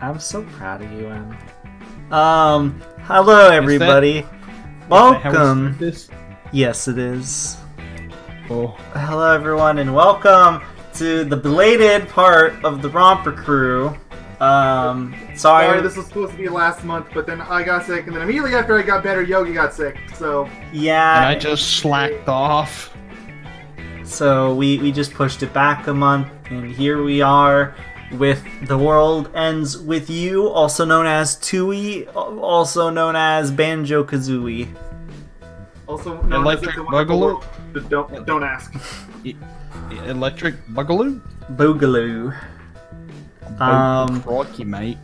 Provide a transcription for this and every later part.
I'm so proud of you, Em. Hello everybody. Welcome. Yes, it is. Oh. Hello everyone, and welcome to the belated part of the Romper Crew. Sorry, this was supposed to be last month, but then I got sick, and then immediately after I got better, Yogi got sick. So yeah, and I just slacked off. So we just pushed it back a month, and here we are with The World Ends With You, also known as Tui, also known as Banjo-Kazooie. Also known Electric as Boogaloo? Don't ask. Electric Boogaloo? Boogaloo. Crocky, mate.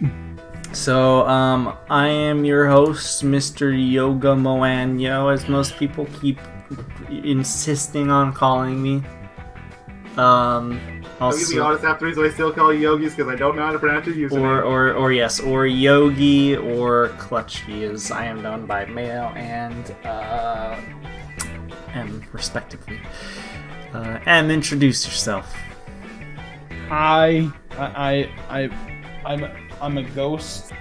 So, I am your host, Mr. Yogamoanyo, as most people keep insisting on calling me. I'll give you honest after I still call you Yogis because I don't know how to pronounce your username. or Yogi, or Clutchy, as I am known by Mayo and M, respectively. M, introduce yourself. Hi, I'm a ghost.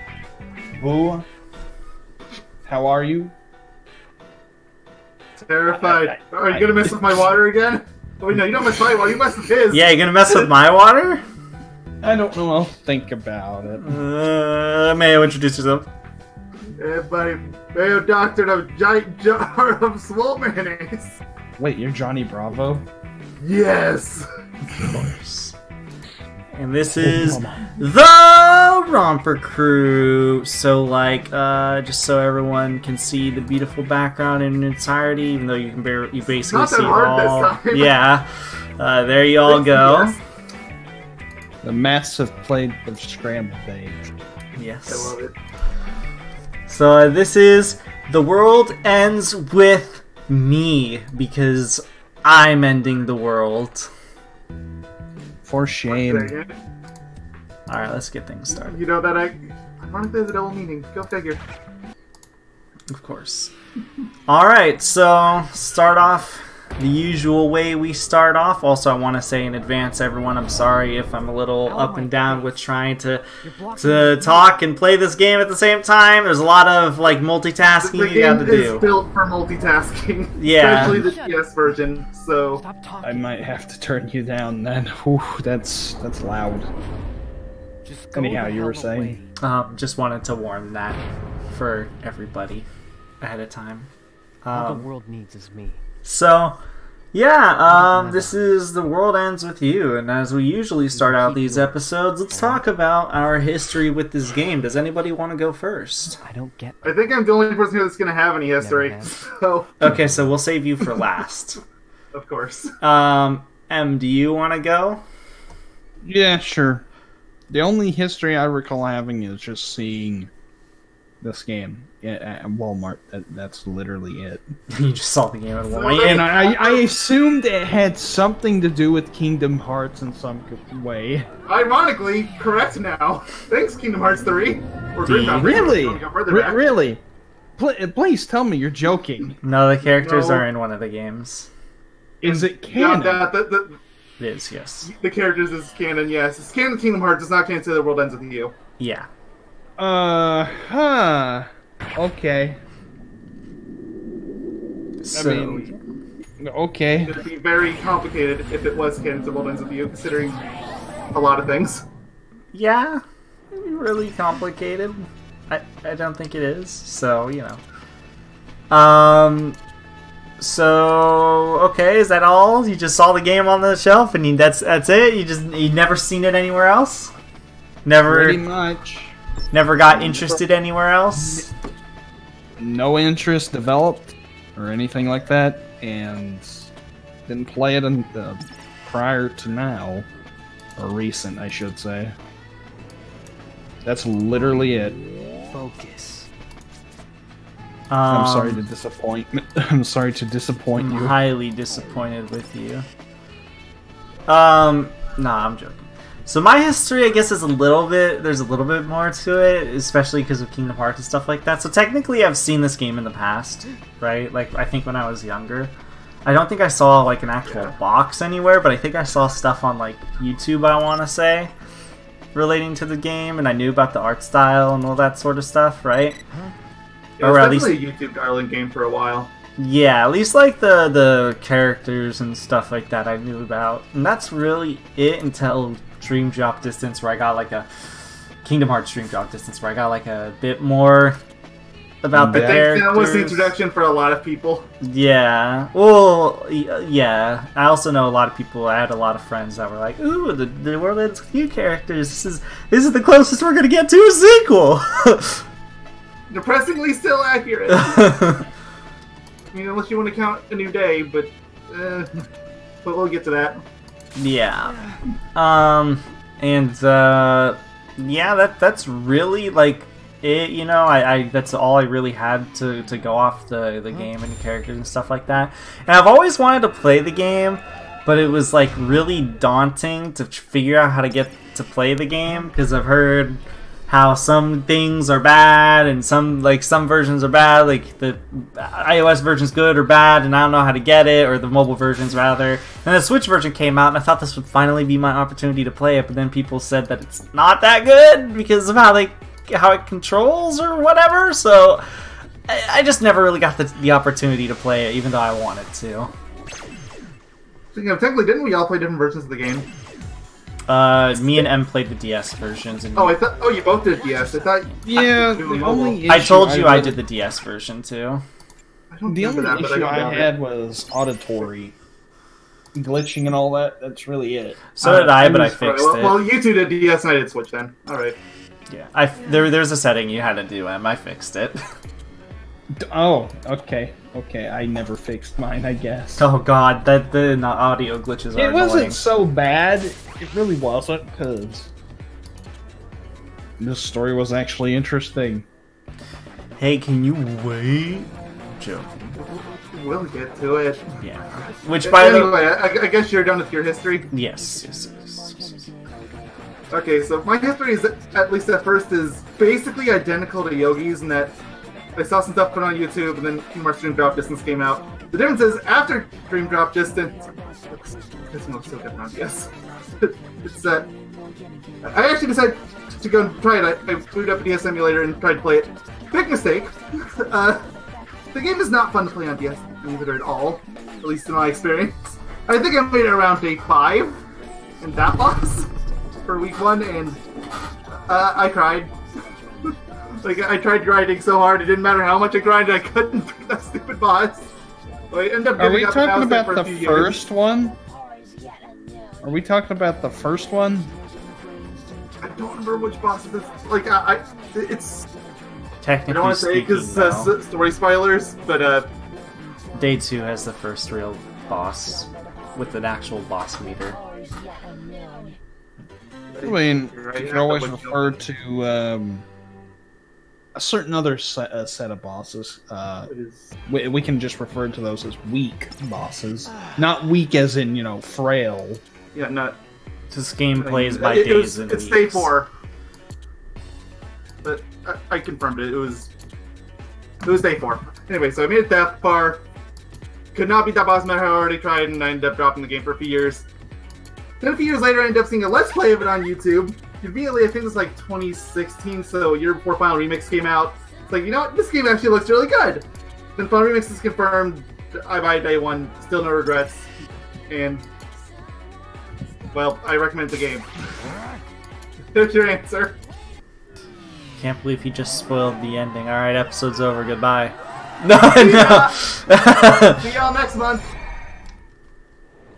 Boo. How are you? Terrified. Are you gonna mess with my water again? Oh wait, no, you don't mess with my water, you mess with his! Yeah, you gonna mess with my water? I don't know, I'll think about it. Mayo, introduce yourself. Hey buddy, Mayo Doctor of a giant jar of swole mayonnaise! Wait, you're Johnny Bravo? Yes! Of course. And this is the Romper Crew. So, like, just so everyone can see the beautiful background in entirety, even though you can you basically not that see hard it all. this time. Yeah, there you all go. Yes. The massive plate of scrambled eggs. Yes. I love it. So this is The World Ends With Me, because I'm ending the world. For shame. Alright, let's get things started. You know that ironically there's a double meaning. Go figure. Of course. Alright, so start off the usual way we start off. Also, I want to say in advance, everyone, I'm sorry if I'm a little up and down with trying to talk and play this game at the same time. There's a lot of like multitasking you got to do. The game is built for multitasking. Yeah. Especially the DS version, so... I might have to turn you down then. Whew, that's loud. Anyhow, you were saying? Just wanted to warn that for everybody ahead of time. All the world needs is me. So, yeah, this is The World Ends With You, and as we usually start out these episodes, let's talk about our history with this game. Does anybody want to go first? I don't get. I think I'm the only person here that's going to have any history, so... Okay, so we'll save you for last. Of course. M, do you want to go? Yeah, sure. The only history I recall having is just seeing this game at Walmart. That's literally it. You just saw the game at Walmart. And I assumed it had something to do with Kingdom Hearts in some way. Ironically, correct now. Thanks, Kingdom Hearts 3. Or Really? Really? Please tell me you're joking. No, the characters are in one of the games. Is it canon? Yeah, It is, yes. the characters is canon, yes. It's canon Kingdom Hearts, does not canon to The World Ends With You. Yeah. Okay. So, I mean, okay. It would be very complicated if it was canon to The World Ends With You, considering a lot of things. yeah, really complicated. I don't think it is. So, you know. So, okay, is that all? You just saw the game on the shelf and that's it? You'd never seen it anywhere else? Pretty much. Never got interested anywhere else? No interest developed or anything like that, and didn't play it prior to now. Or recent, I should say. That's literally it. Focus. I'm sorry to disappoint. I'm sorry to disappoint you. I'm highly disappointed with you. Nah, I'm joking. So my history, I guess, is there's a little bit more to it, especially because of Kingdom Hearts and stuff like that. So technically I've seen this game in the past, right? Like, I think when I was younger. I don't think I saw, like, an actual box anywhere, but I think I saw stuff on, like, YouTube, I want to say. relating to the game, and I knew about the art style and all that sort of stuff, right? It was definitely a YouTube darling game for a while. Yeah, at least like the characters and stuff like that I knew about. And that's really it until Dream Drop Distance, where I got like a Kingdom Hearts Dream Drop Distance, where I got like a bit more about the characters. That was the introduction for a lot of people. Yeah. Well, yeah. I also know a lot of people. I had a lot of friends that were like, "Ooh, the world has new characters. This is the closest we're gonna get to a sequel." Depressingly still accurate. I mean, unless you want to count A New Day, but we'll get to that. Yeah. Yeah, that's really like it, you know. I that's all I really had to go off the game and the characters and stuff like that. And I've always wanted to play the game, but it was like really daunting to figure out how to get to play the game, because I've heard how some things are bad and some versions are bad, like the iOS version's good or bad, and I don't know how to get it, or the mobile versions rather. And the Switch version came out, and I thought this would finally be my opportunity to play it, but then people said that it's not that good because of how it controls or whatever. So I just never really got the opportunity to play it, even though I wanted to. Speaking of, technically, didn't we all play different versions of the game? Me and M played the DS versions. And you both did DS. I thought. Yeah, the only I told you I did the DS version too. The only issue I had was auditory glitching and all that. That's really it. So did I, but I fixed it. Well, you two did DS and I did Switch then. All right. Yeah, there's a setting you had to do, M. I fixed it. Oh, okay. Okay, I never fixed mine, I guess. Oh god, the audio glitches are annoying. It wasn't so bad. It really wasn't, because this story was actually interesting. Hey, can you wait? Joking. We'll get to it. Yeah. Which, by the way, I guess you're done with your history? Yes. Okay, so my history is, at least at first, is basically identical to Yogi's in that I saw some stuff put on YouTube, and then Kingdom Hearts Dream Drop Distance came out. The difference is, after Dream Drop Distance, this looks so different on DS. It's I actually decided to go and try it. I booted up a DS emulator and tried to play it. Big mistake. The game is not fun to play on DS either at all, at least in my experience. I think I made it around day 5 in that boss for week 1, and I cried. Like, I tried grinding so hard, it didn't matter how much I grinded, I couldn't beat that stupid boss. So I ended up Are we giving up talking and about for the a few first years. one? Are we talking about the first one? I don't remember which boss it is. Like, it's... Technically I don't want to say because story spoilers, but Day 2 has the first real boss with an actual boss meter. I mean, you can always refer to a certain other set of bosses. We can just refer to those as weak bosses. Not weak as in, frail. yeah, not... This game plays by days and It's weeks. day 4. But I confirmed it. It was day 4. Anyway, so I made it that far. Could not beat that boss, no matter how I already tried, and I ended up dropping the game for a few years. Then a few years later, I ended up seeing a Let's Play of it on YouTube. Conveniently, I think it was like 2016, so a year before Final Remix came out. It's like, you know what? This game actually looks really good. Then Final Remix is confirmed. I buy day 1. Still no regrets. And, well, I recommend the game. There's your answer. Can't believe he just spoiled the ending. Alright, episode's over. Goodbye. No. See y'all next month.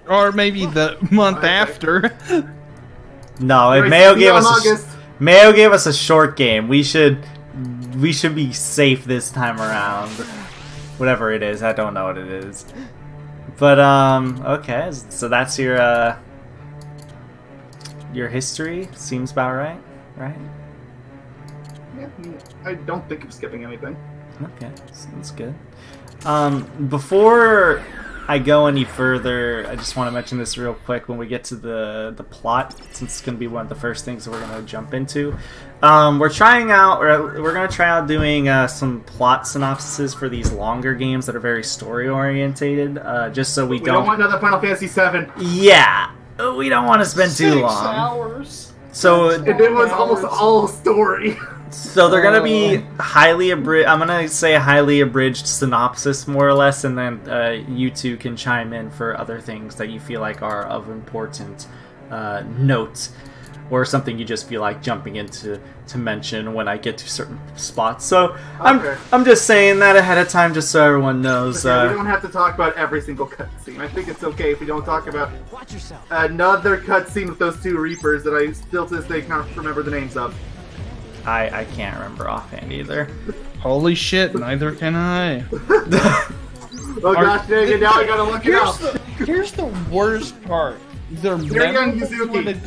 Or maybe the month after. No, Anyway, Mayo see gave y'all in us August. Mayo gave us a short game. We should be safe this time around. Whatever it is, I don't know what it is. But okay, so that's your history. Seems about right, right? Yeah, I don't think I'm skipping anything. Okay, that's good. Before I go any further, I just want to mention this real quick when we get to the plot, since it's going to be one of the first things that we're going to jump into. We're trying out, or we're going to try out doing some plot synopsises for these longer games that are very story orientated, just so we don't want another Final Fantasy VII. Yeah, we don't want to spend too long. 6 hours. So And it was almost all story. So they're gonna be highly abridged. I'm gonna say highly abridged synopsis, more or less, and then you two can chime in for other things that you feel like are of important note, or something you just feel like jumping into to mention when I get to certain spots. So Okay. I'm just saying that ahead of time, just so everyone knows. We don't have to talk about every single cutscene. I think it's okay if we don't talk about Watch yourself. another cutscene with those two Reapers that I still to this day can't remember the names of. I can't remember offhand either. Holy shit, neither can I. Oh gosh, dang it, now I gotta look it up. Here's the worst part. They're Young memorable, Yuzuki.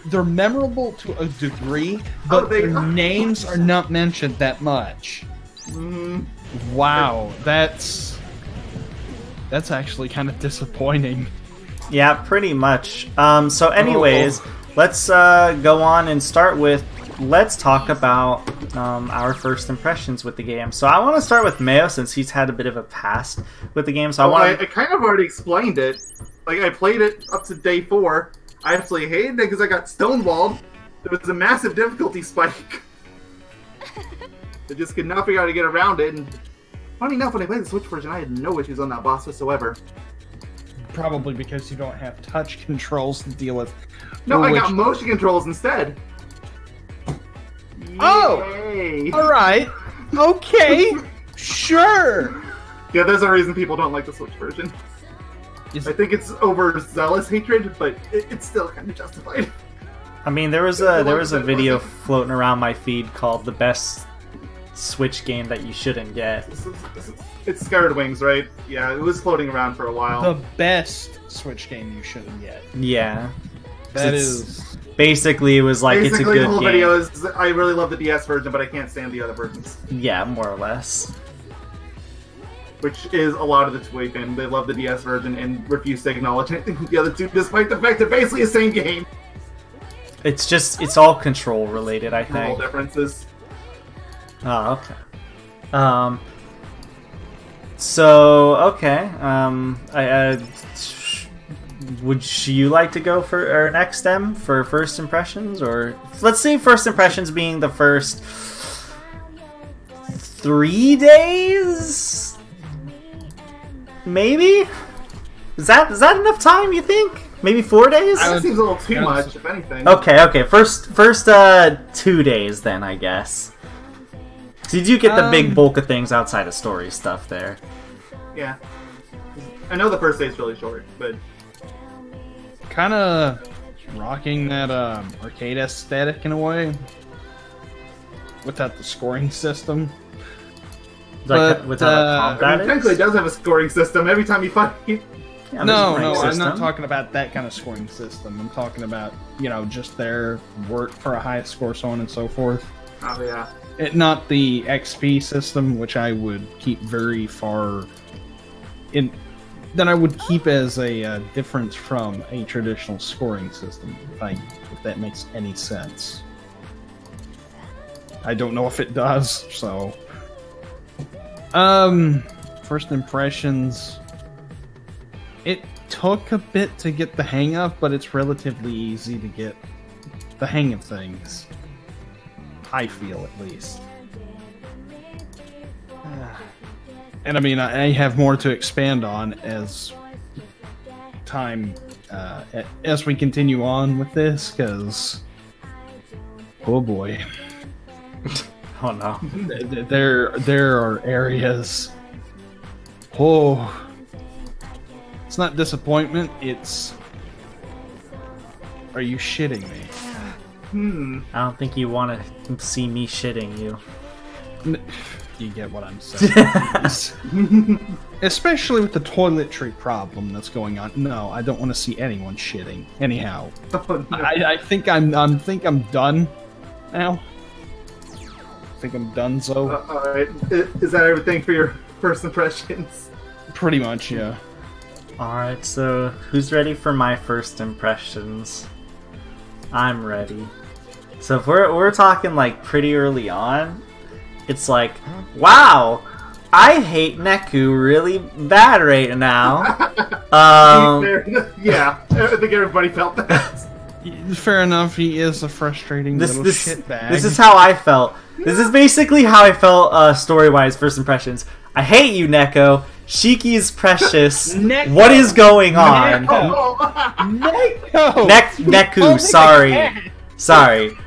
they're memorable to a degree, but they their are. names are not mentioned that much. Wow, that's actually kind of disappointing. Yeah, pretty much. So anyways, let's go on and start with, let's talk about our first impressions with the game. So I want to start with Mayo, since he's had a bit of a past with the game. So I kind of already explained it. Like, I played it up to day 4. I absolutely hated it because I got stonewalled. There was a massive difficulty spike. I just could not figure out how to get around it. And funny enough, when I played the Switch version, I had no issues on that boss whatsoever. Probably because you don't have touch controls to deal with. No, I which- got motion controls instead. Oh! Yay. Alright. Okay. Sure. Yeah, there's a reason people don't like the Switch version. I think it's overzealous hatred, but it's still kind of justified. I mean, there was a video floating around my feed called "The Best Switch Game That You Shouldn't Get." It's Scarred Wings, right? Yeah, it was floating around for a while. The best Switch game you shouldn't get. Yeah, That It's- is. basically it was like Basically, it's a the good whole game. video is, I really love the DS version, but I can't stand the other versions. Yeah, more or less. Which is a lot of the Toei fan. They love the DS version and refuse to acknowledge anything with the other two, despite the fact they're basically the same game. It's all control related, I All think. differences. Oh, okay. So okay. Would you like to go for our next M for first impressions, or let's say first impressions being the first 3 days? Maybe? Is that enough time, you think? Maybe 4 days? That seems a little too Yeah, much, if anything. Okay. First 2 days then, I guess. So you do get the big bulk of things outside of story stuff there. Yeah. I know the first day's really short, but Kind of rocking that arcade aesthetic in a way. Without the scoring system. Like, with how I combat mean, technically it does have a scoring system every time you fight. Yeah, there's No, a rank I'm system. not talking about that kind of scoring system. I'm talking about, just their work for a high score, so on and so forth. Oh, yeah. Not the XP system, which I would keep very far in. That I would keep as a difference from a traditional scoring system, if that makes any sense. I don't know if it does, so. First impressions. It took a bit to get the hang of, but it's relatively easy to get the hang of things. I feel, at least. And I mean, I have more to expand on as time, as we continue on with this, because, oh boy, Oh no. there are areas. Oh, it's not disappointment. It's, are you shitting me? I don't think you want to see me shitting you. You get what I'm saying. Especially with the toiletry problem that's going on. No, I don't want to see anyone shitting. Anyhow, Oh, no. I think I'm done now. I think I'm done, so Alright, is that everything for your first impressions? pretty much, yeah. Alright, so who's ready for my first impressions? I'm ready. So if we're talking like pretty early on, it's like, wow, I hate Neku really bad right now. Yeah, I think everybody felt that. Fair enough, he is a frustrating little shitbag. This is how I felt. This is basically how I felt story-wise, first impressions. I hate you, Neko. Shiki's precious. Neko. What is going on? Neko! Neku, sorry. Sorry.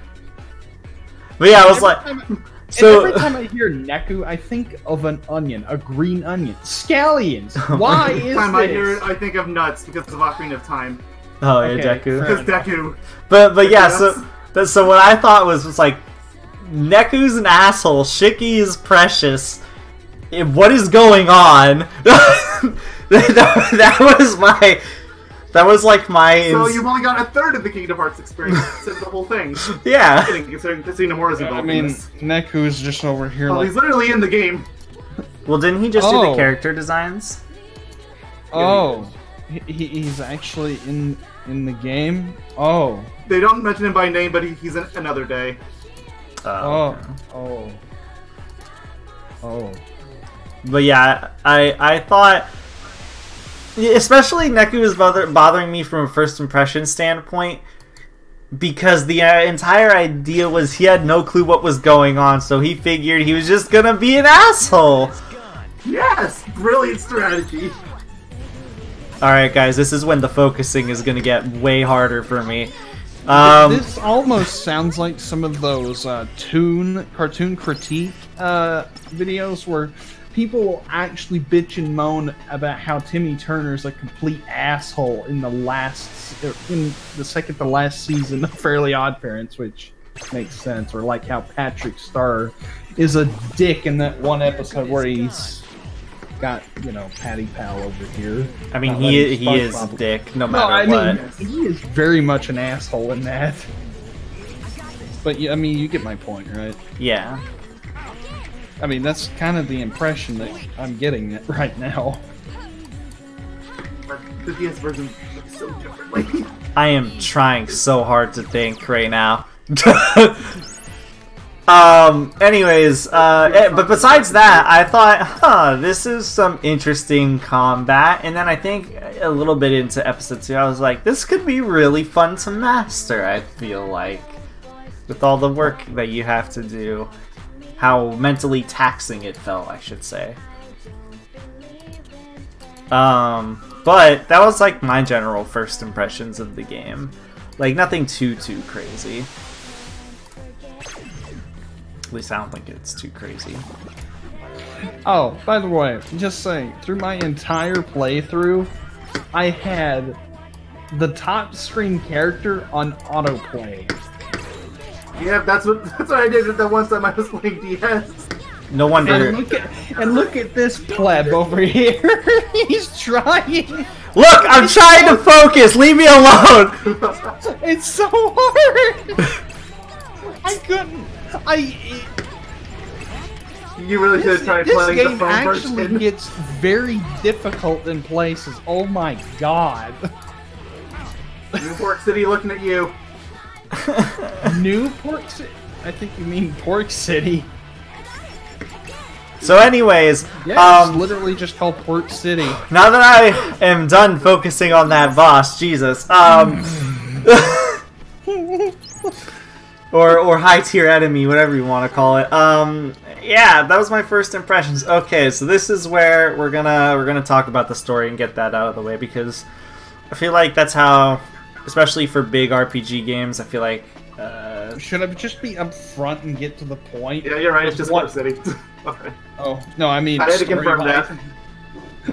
But yeah, I was like... So every time I hear Neku, I think of an onion, a green onion. Scallions! Why is Every time I hear this? it, I think of nuts because of Ocarina of Time. Oh, yeah, Okay, Deku. Because Deku. But yeah, so what I thought was like, Neku's an asshole, Shiki is precious. What is going on? That was like my. So you've only got a third of the Kingdom Hearts experience instead of the whole thing. Yeah. Considering Casino Mora's I involved mean, in this. Neku's just over here Well, like, he's literally in the game. Well, didn't he just do the Oh. character designs? oh, he's actually in the game? Oh. They don't mention him by name, but he's in Another Day. Oh. Okay. Oh. Oh. But yeah, I thought, especially Neku was bothering me from a first impression standpoint, because the entire idea was he had no clue what was going on, so he figured he was just gonna be an asshole. Yes! Brilliant strategy. Alright guys, this is when the focusing is gonna get way harder for me. This almost sounds like some of those cartoon critique videos where people actually bitch and moan about how Timmy Turner's a complete asshole in the second to last season of Fairly Odd Parents, which makes sense, or like how Patrick Star is a dick in that one episode where he's got, Patty Pal over here. I mean, he is a dick, no matter what. He is very much an asshole in that. But, I mean, you get my point, right? Yeah. I mean, that's kind of the impression that I'm getting right now. But the DS version looks so differently. I am trying so hard to think right now. Anyways, but besides that, I thought, this is some interesting combat, and then I think a little bit into episode 2, I was like, this could be really fun to master, I feel like, with all the work that you have to do. How mentally taxing it felt, I should say. But that was like my general first impressions of the game. Like, nothing too crazy. At least I don't think it's too crazy. Oh, by the way, just saying, through my entire playthrough, I had the top screen character on autoplay. Yeah, that's what I did the one time I was playing DS. No wonder. And look at this pleb over here. He's trying. Look, I'm trying to focus. Leave me alone. It's so hard. I couldn't. You really should try playing the This game phone actually version. gets very difficult in places. Oh my god. Newport City looking at you. Newport City? I think you mean Pork City. So anyways, Yeah, it's literally just called Port City. now that I am done focusing on that boss, Jesus, or high tier enemy, whatever you want to call it. Yeah, that was my first impressions. Okay, so this is where we're gonna talk about the story and get that out of the way, because I feel like that's how, especially for big RPG games, I feel like. Should I just be up front and get to the point? Yeah, you're right. It's just Port City. Okay. Oh no, I mean. I had to confirm that.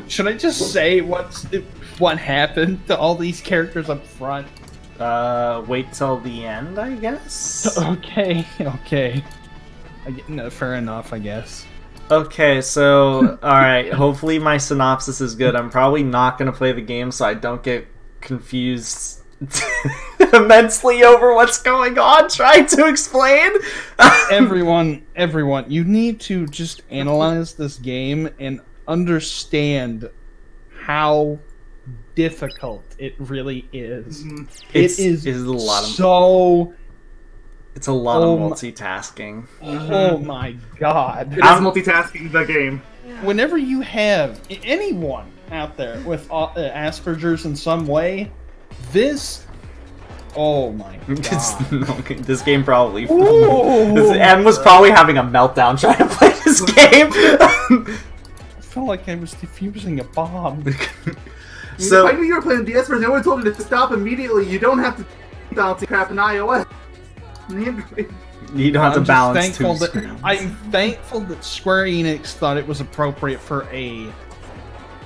Should I just say what happened to all these characters up front? Wait till the end, I guess. Okay. No, fair enough, I guess. Okay, so alright, hopefully my synopsis is good. I'm probably not going to play the game so I don't get confused immensely over what's going on trying to explain. everyone, you need to just analyze this game and understand how difficult it really is. It's It's a lot of multitasking. Oh my god. It is multitasking the game. Whenever you have anyone out there with Asperger's in some way, this Oh my god. Okay, this game probably. Ooh. M was probably having a meltdown trying to play this game. I felt like I was defusing a bomb. So I knew you were playing DS version. I would have told you to stop immediately. You don't have to balance crap in iOS. you don't have to balance two that, screens. I'm thankful that Square Enix thought it was appropriate for a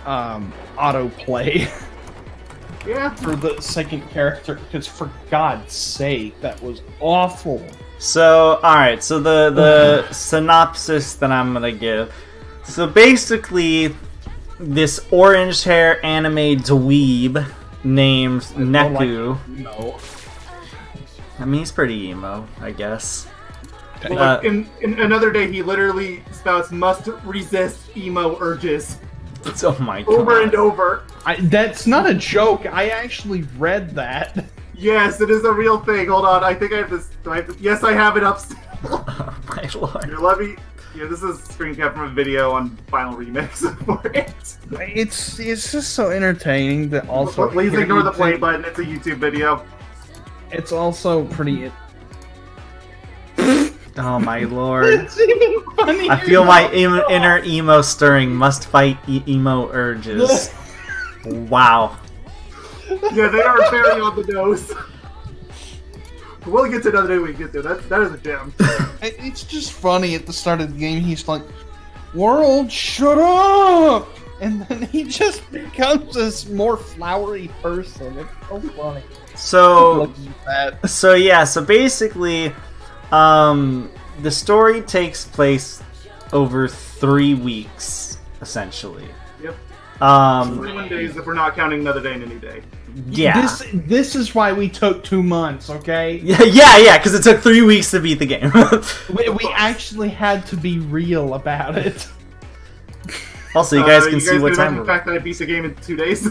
autoplay Yeah. for the second character, because for God's sake, that was awful. So, alright, so the synopsis that I'm gonna give. So basically, this orange hair anime dweeb named Neku. No. I mean, he's pretty emo, I guess. Like, in another day, he literally spouts must resist emo urges Oh my god. over and over. That's not a joke. I actually read that. Yes, it is a real thing. Hold on, I think I have this. Yes, I have it up still. Oh my lord. Here, let me. Yeah, this is a screen cap from a video on Final Remix for it. It's just so entertaining that also. Please ignore the play button. It's a YouTube video. It's also pretty. Oh my lord. It's even funnier. I feel my inner emo stirring. Must fight emo urges. Wow. Yeah, they are very on the nose. We'll get to another day we get there. That is a gem. It's just funny at the start of the game. He's like, "World, shut up!" And then he just becomes this more flowery person. It's so funny. So That. So basically, the story takes place over 3 weeks, essentially. Yep. 21 days if we're not counting another day and a new day. Yeah. This is why we took 2 months, okay? Yeah, because it took 3 weeks to beat the game. We actually had to be real about it. Also, you guys can see what time the we're fact that I beat the game in 2 days.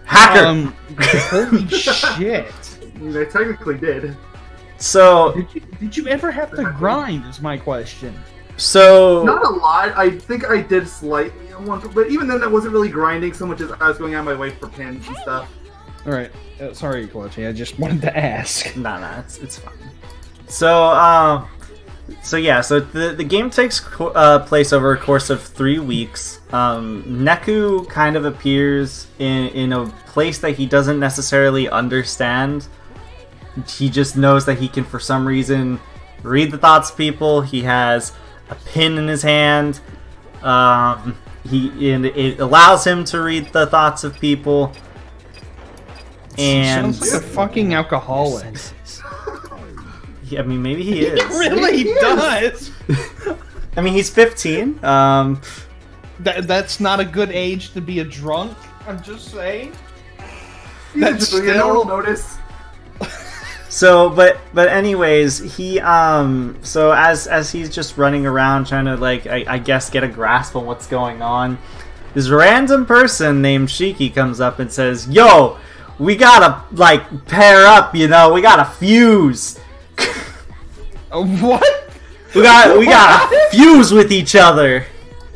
Hacker! Holy shit. I mean, I technically did. So, Did you ever have to grind, is my question. Not a lot. I think I did slightly on one, but even then, that wasn't really grinding so much as I was going out of my way for pins and stuff. Alright, sorry, Clutchy, I just wanted to ask. Nah, it's fine. So the game takes place over a course of 3 weeks. Neku kind of appears in a place that he doesn't necessarily understand. He just knows that he can, for some reason, read the thoughts of people. He has a pin in his hand. It allows him to read the thoughts of people. And sounds like a fucking alcoholic. I mean, maybe he is. He really does. I mean, he's 15. That's not a good age to be a drunk. I'm just saying. That's That's you still. notice. So, but anyways, he so as he's just running around trying to, like, I guess get a grasp on what's going on, this random person named Shiki comes up and says, "Yo, we gotta, like, pair up, you know, we gotta fuse." What? We gotta fuse with each other.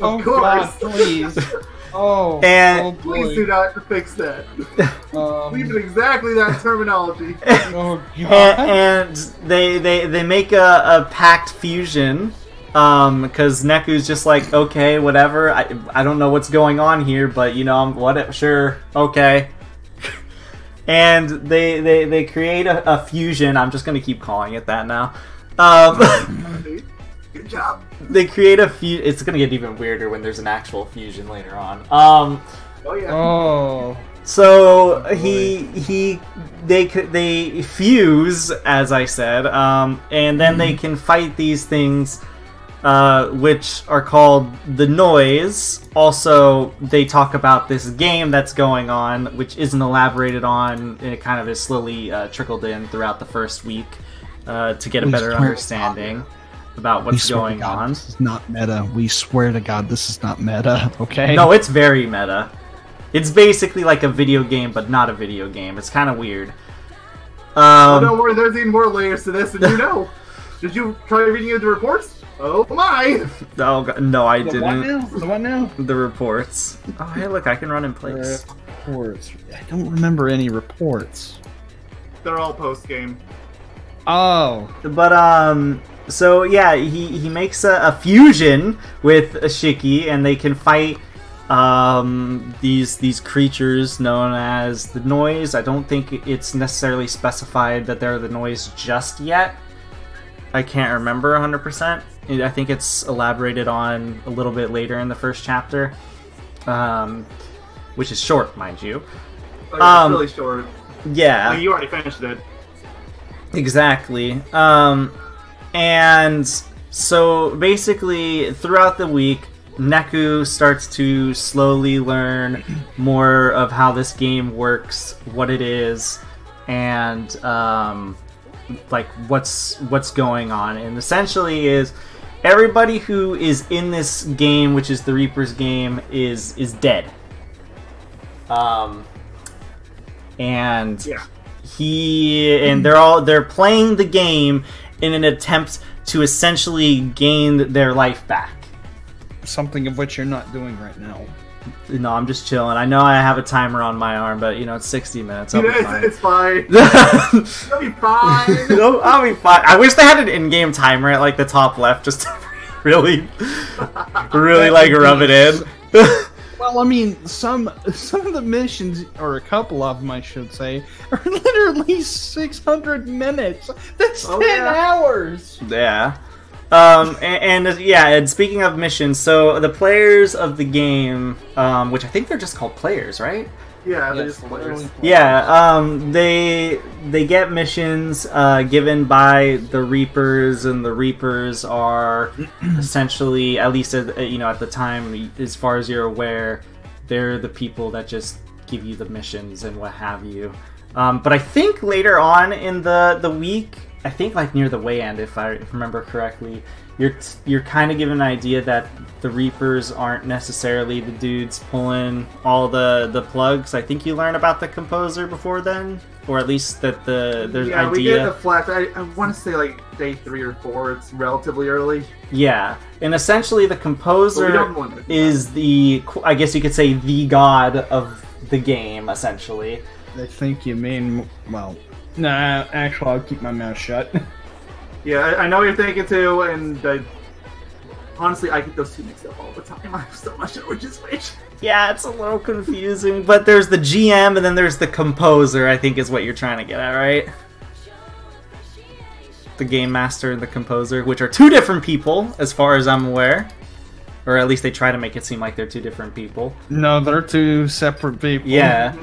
Oh course. God, please. Oh, And- Please do not fix that. Um, Leave it exactly that terminology. oh God. And they make a packed fusion, because Neku's just like, okay, whatever, I don't know what's going on here, but, you know, sure, okay. And they create a fusion. I'm just gonna keep calling it that now. Good job. They create a fusion. It's gonna get even weirder when there's an actual fusion later on. Oh yeah. Oh. So they fuse, as I said, and then they can fight these things, which are called the noise. Also, they talk about this game that's going on, which isn't elaborated on. And it kind of is slowly trickled in throughout the first week to get a better understanding about what's going on. This is not meta. We swear to God, this is not meta. Okay. No, it's very meta. It's basically like a video game, but not a video game. It's kind of weird. Oh, don't worry, there's even more layers to this, and you know. Did you try reading the reports? Oh my! Oh God, no, I The didn't. what now? The what now? The reports. Oh, hey, look, I can run in place. Reports. I don't remember any reports. They're all post game. Oh. But so yeah, he makes a fusion with Shiki, and they can fight these creatures known as the Noise. I don't think it's necessarily specified that they're the Noise just yet. I can't remember 100%. I think it's elaborated on a little bit later in the first chapter, which is short, mind you. Oh, it's really short. Yeah. Like, you already finished it. Exactly. And so basically throughout the week, Neku starts to slowly learn more of how this game works, what it is, and like what's going on. And essentially is everybody who is in this game, which is the Reaper's game, is dead. And Yeah. they're playing the game in an attempt to essentially gain their life back. Something of which you're not doing right now. No, I'm just chilling. I know I have a timer on my arm, but you know it's 60 minutes. I'll be fine. It's fine. It'll be fine. No, I'll be fine. I wish they had an in-game timer at like the top left, just to really like rub it in. Well, I mean, some of the missions, or a couple of them, I should say, are literally 600 minutes. That's 10 hours. Yeah. And speaking of missions, so the players of the game, which I think they're just called players, right? Yeah, they're Yes, just players. Yeah, they get missions given by the Reapers, and the Reapers are essentially, at least at the time, as far as you're aware, they're the people that just give you the missions and what have you. But I think later on in the week, I think like near the way end, if I remember correctly, you're kind of given an idea that the Reapers aren't necessarily the dudes pulling all the plugs. I think you learn about the composer before then, or at least that there's idea. We get the flash. I want to say like day 3 or 4. It's relatively early. Yeah, and essentially the composer But is I guess you could say, the god of the game, essentially. I think you mean, well, nah, actually, I'll keep my mouth shut. Yeah, I know what you're thinking too, and honestly, I get those two mixed up all the time. I have so much of which is which. Yeah, it's a little confusing, but there's the GM and then there's the composer, I think is what you're trying to get at, right? The game master and the composer, which are two different people, as far as I'm aware. Or at least they try to make it seem like they're two different people. No, they're two separate people. Yeah.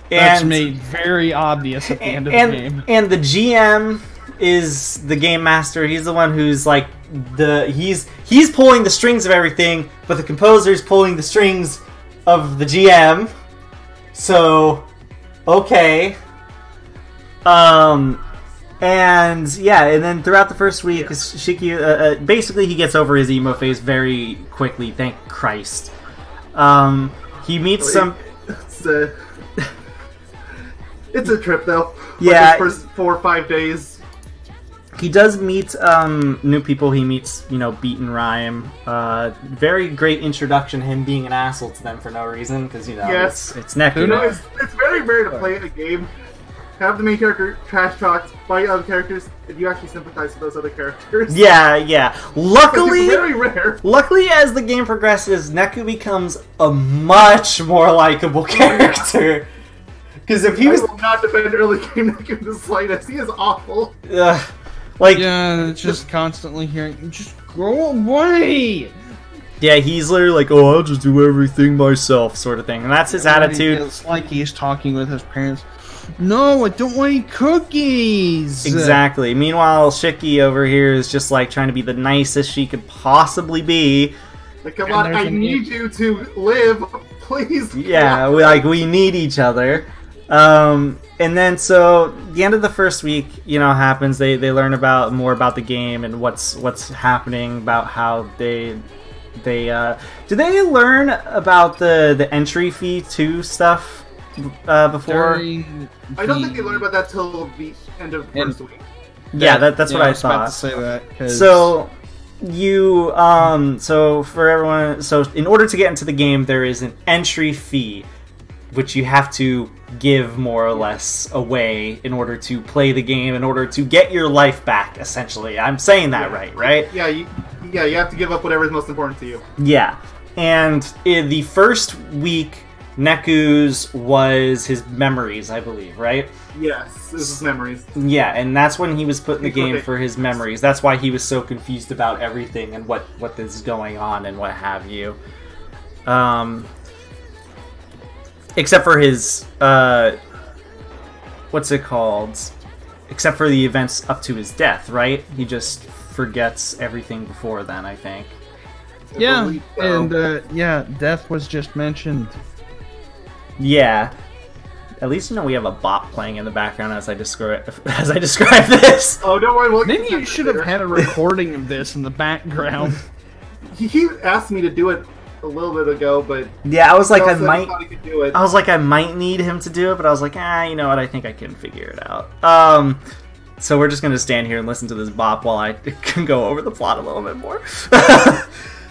That's made very obvious at the end of the game. And the GM is the game master. He's the one who's like he's pulling the strings of everything, but the composer's pulling the strings of the GM. So, okay. And yeah, and then throughout the first week, Shiki basically he gets over his emo phase very quickly. Thank Christ. He meets some. It's a trip though. Yeah. Like his first 4 or 5 days. He does meet new people. He meets, Beat and Rhyme. Very great introduction, him being an asshole to them for no reason, because, Yes. it's Neku. It's very rare to play a game, have the main character trash talked by other characters, and you actually sympathize with those other characters. Yeah. Luckily, it's very rare. Luckily, as the game progresses, Neku becomes a much more likable character. Because if he was... I will not defend early game Neku the slightest. He is awful. Yeah, just constantly hearing, just go away! Yeah, he's literally like, oh, I'll just do everything myself, sort of thing. And that's his attitude. It's like he's talking with his parents. No, I don't want any cookies! Exactly. Meanwhile, Shiki over here is just like trying to be the nicest she could possibly be. Like, come on, I need you to live, please. Yeah, we need each other. And then, so, the end of the first week, happens. They learn more about the game and what's happening, about how do they learn about the entry fee to stuff before? I don't think they learned about that till the end of the first week. Yeah, that's what I thought. I was about to say that. 'Cause... So, so for everyone, in order to get into the game, there is an entry fee, which you have to give more or less away in order to play the game, in order to get your life back, essentially. I'm saying that right? Yeah, you have to give up whatever is most important to you. Yeah. And in the first week, Neku's was his memories, I believe, right? Yes, this is memories. Yeah, and that's when he was put in the game for his memories. That's why he was so confused about everything and what is going on and what have you. Except for his, what's it called? Except for the events up to his death, right? He just forgets everything before then, I think. Yeah, and death was just mentioned. Yeah. At least we have a bop playing in the background as I describe this. Oh, don't worry. Maybe you should have had a recording of this in the background. He asked me to do it a little bit ago, but yeah, I was like, I was like, I might need him to do it, but I was like, you know what? I think I can figure it out. So we're just gonna stand here and listen to this bop while I can go over the plot a little bit more.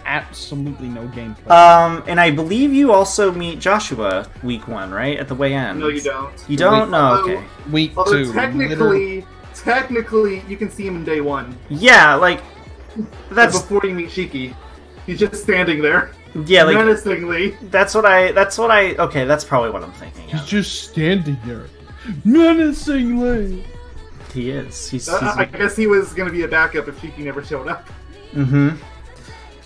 Absolutely no gameplay. And I believe you also meet Joshua week 1, right? At the way end. No, you don't. You don't? No, okay. Week 2. Technically, you can see him in day 1. Yeah, like that's before you meet Shiki. He's just standing there. Yeah, like menacingly. That's what I. Okay, that's probably what I'm thinking. He's just standing there, menacingly. He is. He's I guess he was going to be a backup if Shiki never showed up. Mm-hmm.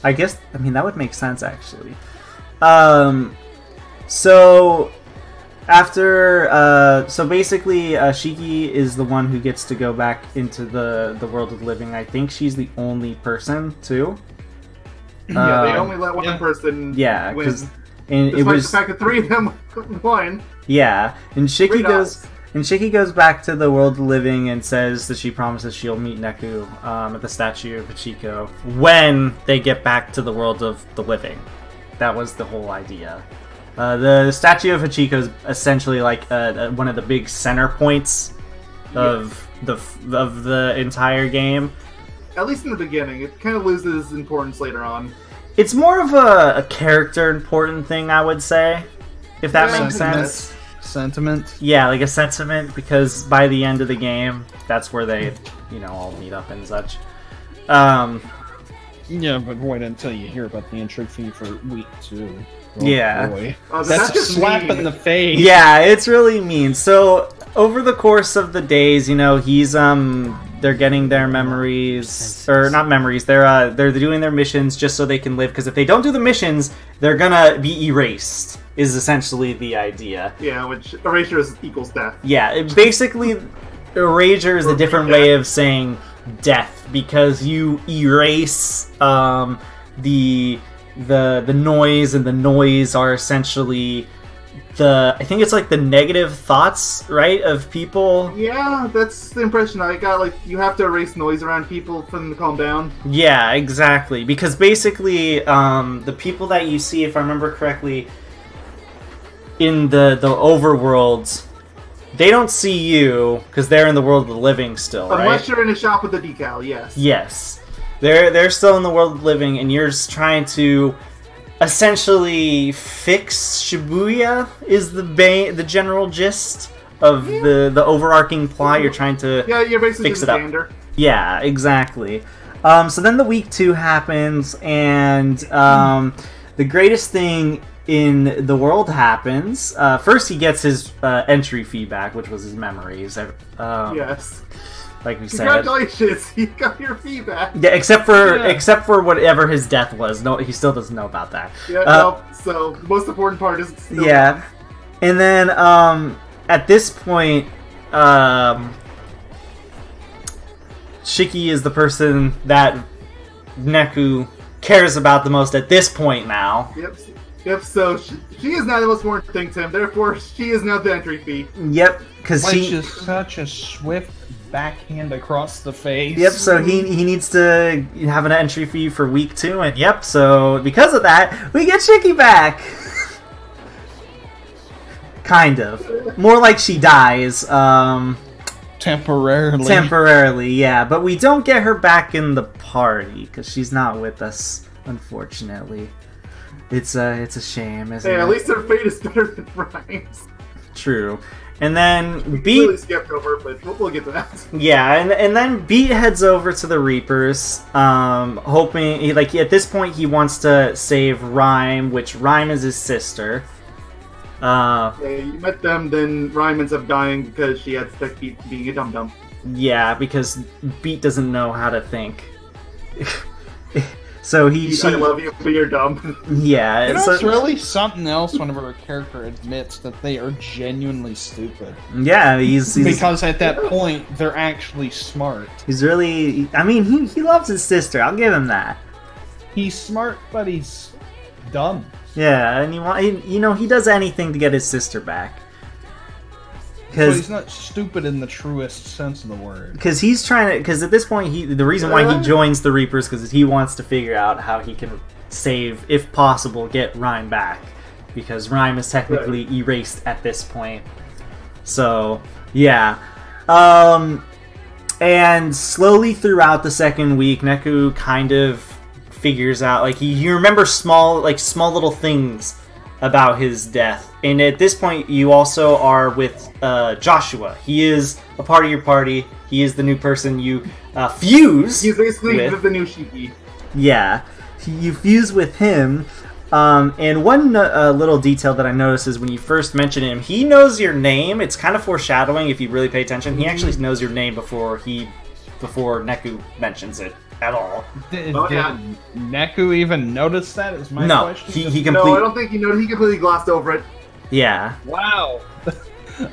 I mean, that would make sense, actually. So, after... so basically, Shiki is the one who gets to go back into the world of the living. I think she's the only person, too. Yeah, they only let one person win. And it was the fact that 3 of them won. Yeah, and Shiki goes back to the world of the living and says that she promises she'll meet Neku at the statue of Hachiko when they get back to the world of the living. That was the whole idea. The statue of Hachiko is essentially like one of the big center points of the entire game. At least in the beginning. It kind of loses importance later on. It's more of a character important thing, I would say, if that makes sense. Sentiment? Yeah, like a sentiment, because by the end of the game, that's where they, all meet up and such. Yeah, but wait until you hear about the entry fee for week 2. Oh, yeah. Boy. That's a slap in the face. Yeah, it's really mean. So, over the course of the days, he's, they're getting their memories, or not memories, they're doing their missions just so they can live, because if they don't do the missions, they're gonna be erased, is essentially the idea. Yeah, which erasure equals death. Yeah, basically, erasure is a different way of saying death, because you erase the noise, and the noise are essentially I think it's like the negative thoughts, right, of people. Yeah, that's the impression I got. Like, you have to erase noise around people for them to calm down. Yeah, exactly. Because basically, the people that you see, if I remember correctly, in the overworlds, they don't see you because they're in the world of the living still, right? Unless you're in a shop with a decal, yes. Yes. They're still in the world of the living, and you're just trying to essentially fix Shibuya is the general gist of the overarching plot. You're trying to you're basically fix it up. Yeah, exactly. So then the week 2 happens, and the greatest thing in the world happens. First, he gets his entry fee back, which was his memories. Yes. Like we said. Congratulations, you got your fee back. Yeah, except for whatever his death was. No, he still doesn't know about that. Yeah, so the most important part is still yeah. And then at this point, Shiki is the person that Neku cares about the most at this point now. Yep, so she is now the most important thing to him, therefore she is now the entry fee. Yep, because she is such a swift backhand across the face. Yep, so he needs to have an entry fee for week 2, and yep, so because of that, we get Shiki back. Kind of. More like she dies. Temporarily. Temporarily, yeah, but we don't get her back in the party, because she's not with us, unfortunately. It's a shame, isn't Hey, it? at least their fate is better than Rhymes. True. And then Beat... Really skipped over, but we'll get to that. Yeah, and then Beat heads over to the Reapers, hoping... at this point, he wants to save Rhyme, which Rhyme is his sister. Yeah, you met them, then Rhyme ends up dying because she had to keep being a dum-dum. Yeah, because Beat doesn't know how to think. So I love you, but you're dumb. Yeah. You know, it's really something else whenever a character admits that they are genuinely stupid. Yeah, he's because at that point, they're actually smart. He's really... I mean, he loves his sister. I'll give him that. He's smart, but he's dumb. Yeah, and he does anything to get his sister back. So he's not stupid in the truest sense of the word. Because he's trying to... Because at this point, the reason why he joins the Reapers because he wants to figure out how he can save, if possible, get Rhyme back. Because Rhyme is technically erased at this point. So, yeah. And slowly throughout the second week, Neku kind of figures out... he remembers small little things about his death. And at this point, you also are with Joshua. He is a part of your party. He is the new person you fuse. He's basically with. the new Shiki. Yeah, you fuse with him. And one little detail that I noticed is when you first mention him, he knows your name. It's kind of foreshadowing if you really pay attention. He actually knows your name before Neku mentions it at all. Did Neku even notice that? Is my question? He No, I don't think he noticed. He completely glossed over it. Yeah. Wow.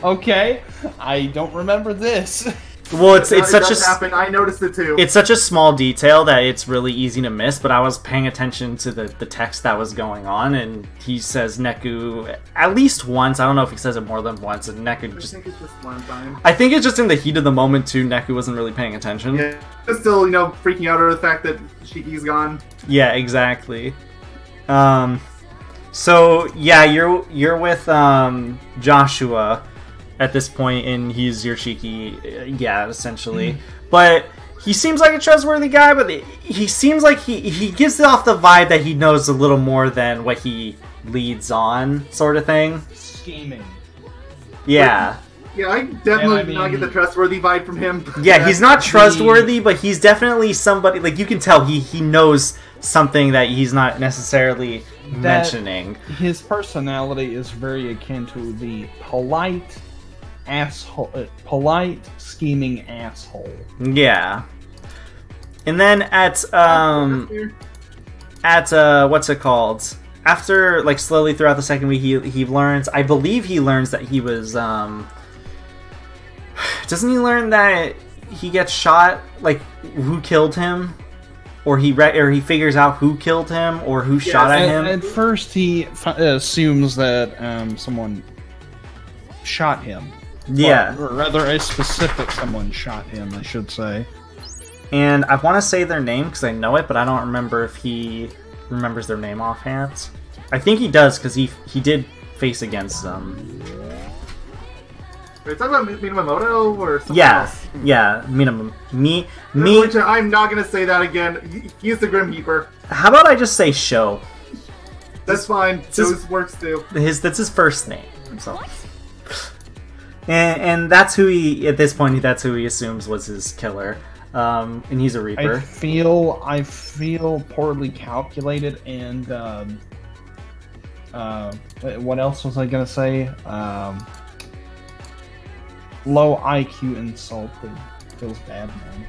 Okay, I don't remember this. Well, it's such a happened. I noticed it too. It's such a small detail that it's really easy to miss. But I was paying attention to the text that was going on, and he says Neku at least once. I don't know if he says it more than once. And Neku I think it's just one time. I think it's just in the heat of the moment too. Neku wasn't really paying attention. Yeah, it's still freaking out over the fact that Shiki's gone. Yeah, exactly. So yeah, you're with Joshua at this point, and he's your Shiki, yeah, essentially. But he seems like a trustworthy guy, but he seems like he gives off the vibe that he knows a little more than what he leads on, sort of thing. Scheming. Yeah. Yeah, I definitely do not get the trustworthy vibe from him. Yeah, he's not trustworthy, but he's definitely somebody, you can tell he knows something that he's not necessarily mentioning. His personality is very akin to the polite scheming asshole. Yeah. And then at what's it called? After slowly throughout the second week, he learns. I believe he learns that he was. Doesn't he learn that he gets shot? Who killed him? Or he figures out who killed him or who shot at him. At first, he assumes that someone shot him. Yeah, or rather, a specific someone shot him, I should say. And I want to say their name because I know it, but I don't remember if he remembers their name offhand. I think he does because he did face against them. Are you talking about Minamoto or something else? Yeah, Minamoto. Which I'm not going to say that again. He's the Grim Reaper. How about I just say Sho? That's fine. Those works too. That's his first name. So. And that's who that's who he assumes was his killer. And he's a Reaper. I feel poorly calculated and what else was I gonna say? Low IQ insulted. Feels bad, man.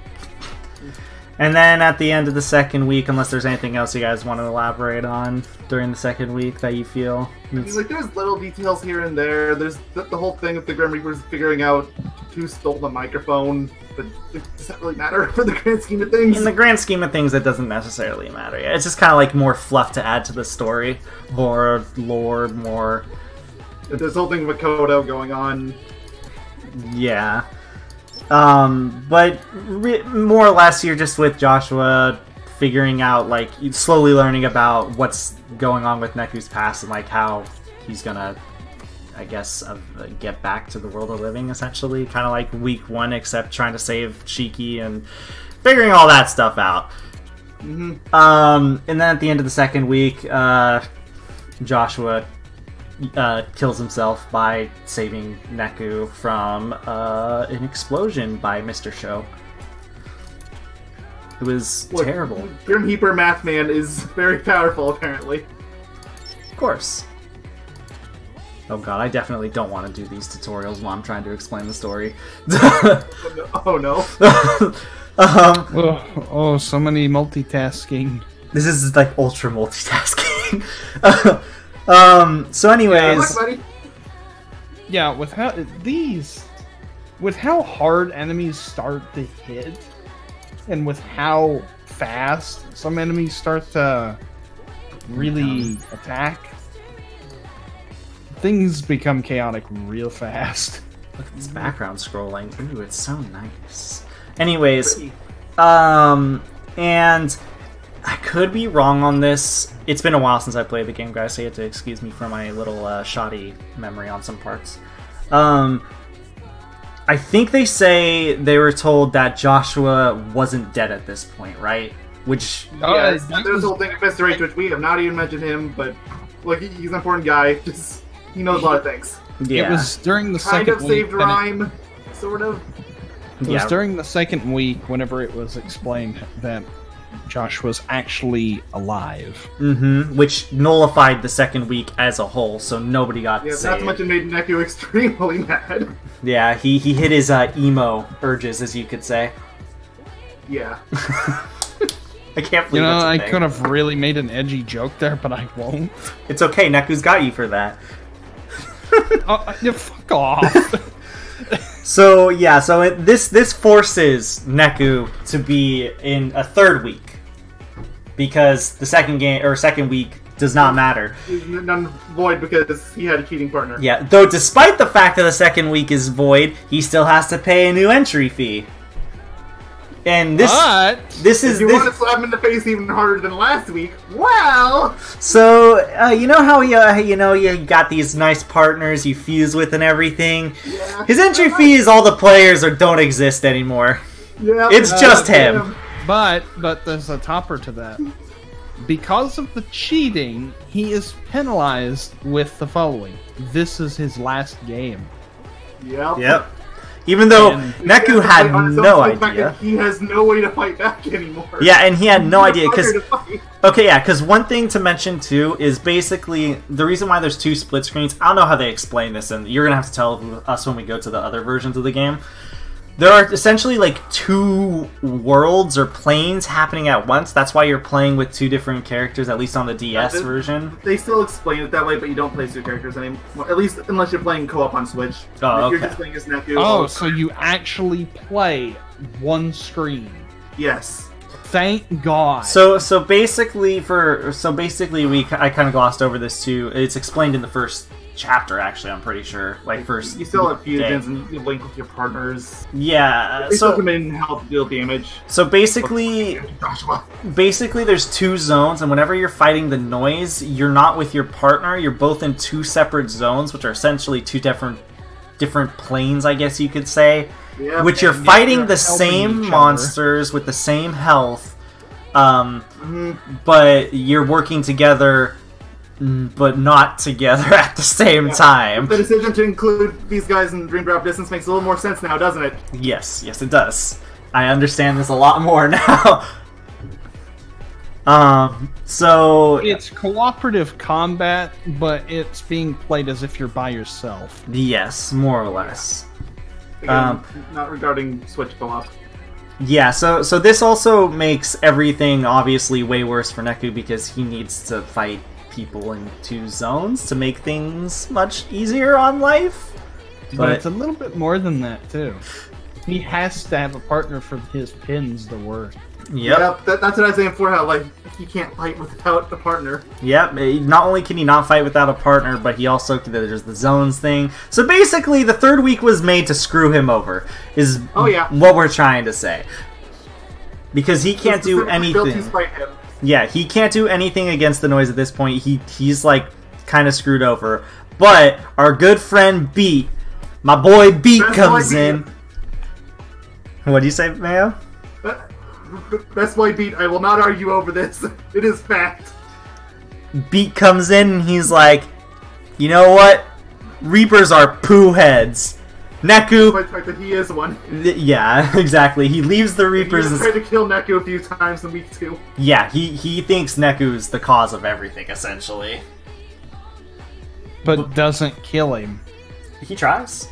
And then at the end of the second week, unless there's anything else you guys want to elaborate on during the second week that you feel... there's little details here and there. There's the whole thing of the Grim Reapers figuring out who stole the microphone, but does that really matter for the grand scheme of things? In the grand scheme of things, it doesn't necessarily matter. It's just kind of more fluff to add to the story. More lore, more... There's the whole thing with Kodo going on. Yeah. But more or less, you're just with Joshua, figuring out, slowly learning about what's going on with Neku's past and, how he's gonna, I guess, get back to the world of living, essentially. Kind of like week one, except trying to save Shiki and figuring all that stuff out. Mm-hmm. And then at the end of the second week, Joshua kills himself by saving Neku from an explosion by Mr. Show. It was terrible. Grim Reaper Math Man is very powerful, apparently. Of course. Oh god, I definitely don't want to do these tutorials while I'm trying to explain the story. Oh no. So many multitasking. This is like ultra multitasking. So anyways... Yeah, with how hard enemies start to hit, and with how fast some enemies start to really attack, things become chaotic real fast. Look at this background scrolling. Ooh, it's so nice. Anyways, and I could be wrong on this. It's been a while since I played the game, guys, so you have to excuse me for my little shoddy memory on some parts. I think they say they were told that Joshua wasn't dead at this point, right? Which... Yeah, there's the whole thing with Mr. H, which we have not even mentioned him, but look, he's an important guy. Just he knows a lot of things. Yeah. It was during the second week. Saved rhyme, sort of. It was during the second week, whenever it was explained that Josh was actually alive. Mm-hmm. Which nullified the second week as a whole, so nobody got saved. Not to mention made Neku extremely mad. Yeah, he hit his emo urges, as you could say. Yeah. I can't believe that's a thing. I could have really made an edgy joke there, but I won't. It's okay, Neku's got you for that. Fuck off. So yeah, this forces Neku to be in a third week because the second week does not matter. He's none void because he had a cheating partner. Yeah, though despite the fact that the second week is void, he still has to pay a new entry fee. And this is... If you want to slap him in the face even harder than last week, well... So, you know how you got these nice partners you fuse with and everything? Yeah. His entry fee is all the players or don't exist anymore. Yeah, it's just him. But there's a topper to that. Because of the cheating, he is penalized with the following. This is his last game. Yep. Even though Neku had no idea. He has no way to fight back anymore. Yeah, and he had no idea. Because one thing to mention, too, is basically the reason why there's two split screens. I don't know how they explain this, and you're going to have to tell us when we go to the other versions of the game. There are essentially like two worlds or planes happening at once. That's why you're playing with two different characters, at least on the DS version. They still explain it that way, but you don't play two characters anymore. At least unless you're playing co-op on Switch. Oh, if you're just playing as Neku. Oh, so you actually play one screen. Yes. Thank God. So basically I kind of glossed over this too. It's explained in the first chapter, actually, I'm pretty sure. First you still have fusions and you link with your partners. Yeah, they still come in and help deal damage. So basically there's two zones, and whenever you're fighting the noise, you're not with your partner, you're both in two separate zones, which are essentially two different planes, I guess you could say. Yeah, which you're fighting the same monsters with the same health, but you're working together, but not together at the same time. The decision to include these guys in Dream Drop Distance makes a little more sense now, doesn't it? Yes, it does. I understand this a lot more now. So it's cooperative combat, but it's being played as if you're by yourself. Yes, more or less. Again, not regarding Switch co-op. Yeah, so this also makes everything obviously way worse for Neku because he needs to fight people in two zones to make things much easier on life. But it's a little bit more than that too. He has to have a partner for his pins to work. Yep. That's what I was saying before, how he can't fight without a partner. Yep, not only can he not fight without a partner, but he also, there's the zones thing. So basically, the third week was made to screw him over, is what we're trying to say. Because he can't do anything. Yeah, he can't do anything against the noise at this point. He's kind of screwed over. But our good friend Beat, my boy Beat, comes in. What do you say, Mayo? Best boy Beat, I will not argue over this. It is fact. Beat comes in and he's like, you know what? Reapers are poo heads. Neku. Despite the fact that he is one. Yeah, exactly. He leaves the Reapers. He tried to kill Neku a few times in week 2. Yeah, he thinks Neku's the cause of everything, essentially. But doesn't kill him. He tries.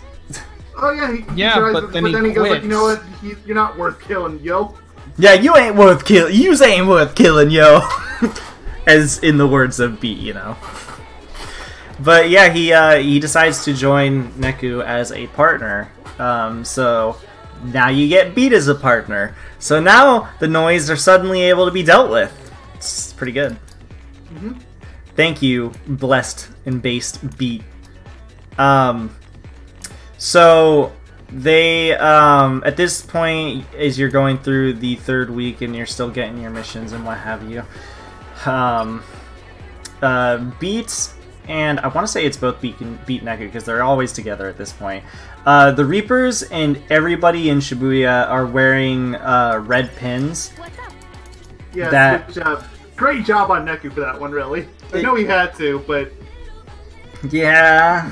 Oh yeah, he Yeah, tries, but then he goes like, quits. you know what? You're not worth killing, yo. Yeah, you ain't worth killing. Yous ain't worth killing, yo. As in the words of Beat, you know. But yeah, he decides to join Neku as a partner. So now you get Beat as a partner. So now the noise are suddenly able to be dealt with. It's pretty good. Mm-hmm. Thank you, blessed and based Beat. So they at this point, as you're going through the 3rd week and you're still getting your missions and what have you, Beat and I want to say it's both Beat and Neku because they're always together at this point. The Reapers and everybody in Shibuya are wearing red pins. Yeah, good job. Great job on Neku for that one, really. I know he had to, but yeah,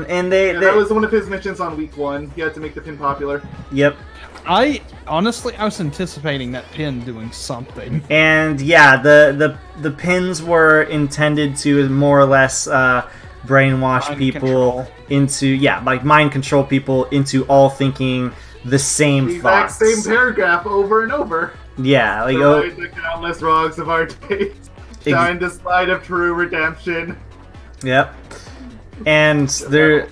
and that was one of his missions on week 1. He had to make the pin popular. Yep. I was anticipating that pin doing something. And yeah, the pins were intended to more or less brainwash Mind people control. into mind control people into all thinking the same The exact thoughts. same paragraph over and over. Yeah, like Right, the countless wrongs of our days. Shine the light of true redemption. Yep. And there.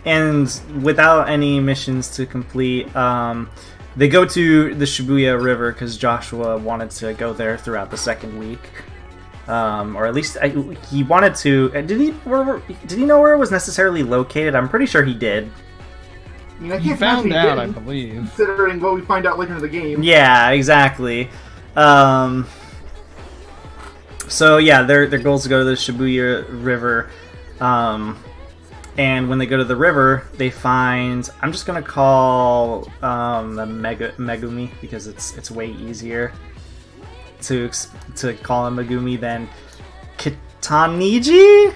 And without any missions to complete, they go to the Shibuya River because Joshua wanted to go there throughout the 2nd week, or at least he wanted to. Did he know where it was necessarily located? I'm pretty sure he did. I mean, I He can't found imagine he out, I didn't, believe. considering what we find out later in the game. Yeah, exactly. So yeah, their goal is to go to the Shibuya River. And when they go to the river, they find, I'm just gonna call the Megumi because it's way easier to call him Megumi than Kitaniji.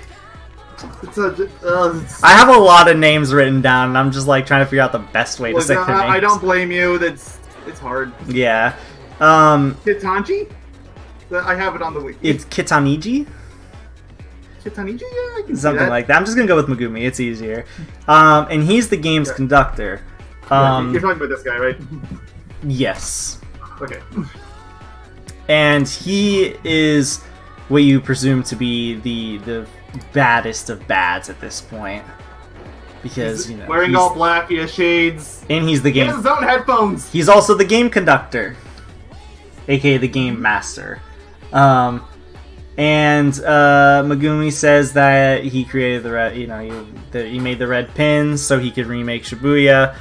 I have a lot of names written down, and I'm just like trying to figure out the best way to say their names. I don't blame you. It's hard. Yeah. Kitanji? I have it on the wiki. It's Kitaniji. Kitaniji? Yeah, I can see Something that. like that. I'm just gonna go with Megumi. It's easier. And he's the game's conductor. You're talking about this guy, right? Yes. Okay. And he is what you presume to be the baddest of bads at this point, because you know Wearing he's, all black, he has shades. and he's the He has game. his own headphones. He's also the game conductor, aka the game master. And Megumi says that he created the red, he made the red pins so he could remake Shibuya,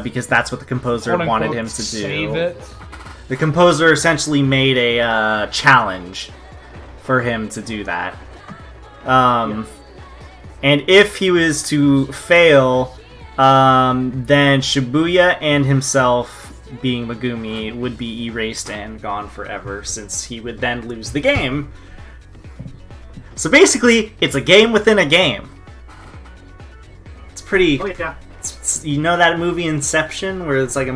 because that's what the composer Quote, wanted unquote, him to do. Save it. The composer essentially made a challenge for him to do that. And if he was to fail, then Shibuya and himself, being Megumi, would be erased and gone forever, since he would then lose the game. So basically, it's a game within a game. It's pretty... Oh yeah. You know that movie Inception, where it's like a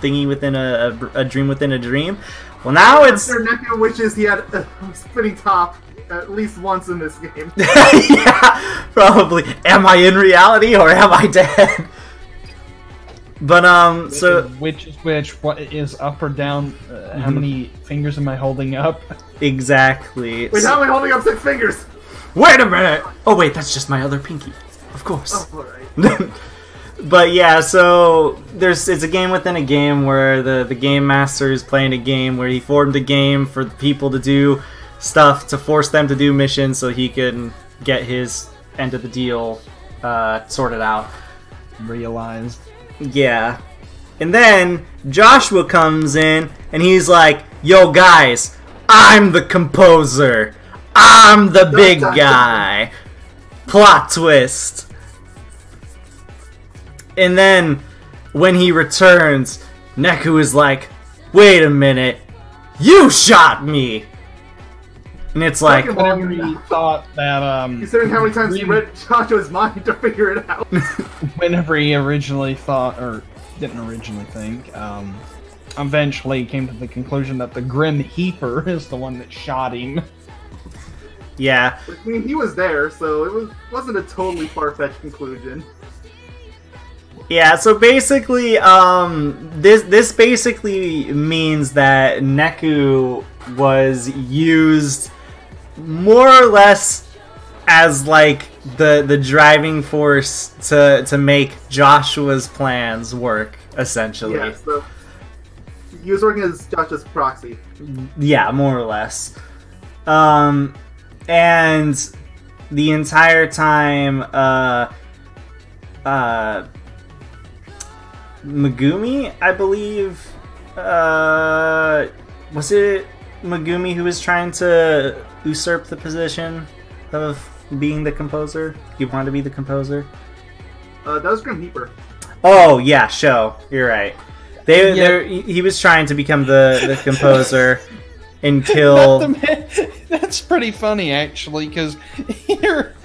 thingy within a dream within a dream? Well, now it's... Mr. Neku wishes he had a spinning top at least once in this game. Yeah, probably. Am I in reality or am I dead? But, so... Which is which? What is up or down? How many fingers am I holding up? Exactly. Wait, how am I holding up 6 fingers? Wait a minute! Oh wait, that's just my other pinky. Of course. Oh, alright. But yeah, so it's a game within a game where the game master is playing a game where he formed a game for the people to do stuff, to force them to do missions so he can get his end of the deal sorted out. Realized. Yeah. And then Joshua comes in and he's like, yo guys, I'm the composer. I'm the big guy. Plot twist. And then when he returns, Neku is like, wait a minute, you shot me. And it's like, Whenever he thought that, considering how many times he read Joshua's mind to figure it out. whenever he originally thought, or didn't originally think, eventually came to the conclusion that the Grim Heaper is the one that shot him. yeah. I mean, he was there, so it wasn't a totally far-fetched conclusion. Yeah, so basically, this basically means that Neku was used more or less as like the driving force to make Joshua's plans work, essentially. Yeah, so he was working as Joshua's proxy. Yeah, more or less. And the entire time, Megumi, I believe, was it Megumi who was trying to usurp the position of being the composer? He wanted to be the composer? That was Grim Heaper. Oh, yeah, Sho. You're right. He was trying to become the composer and kill... That's pretty funny, actually, because here...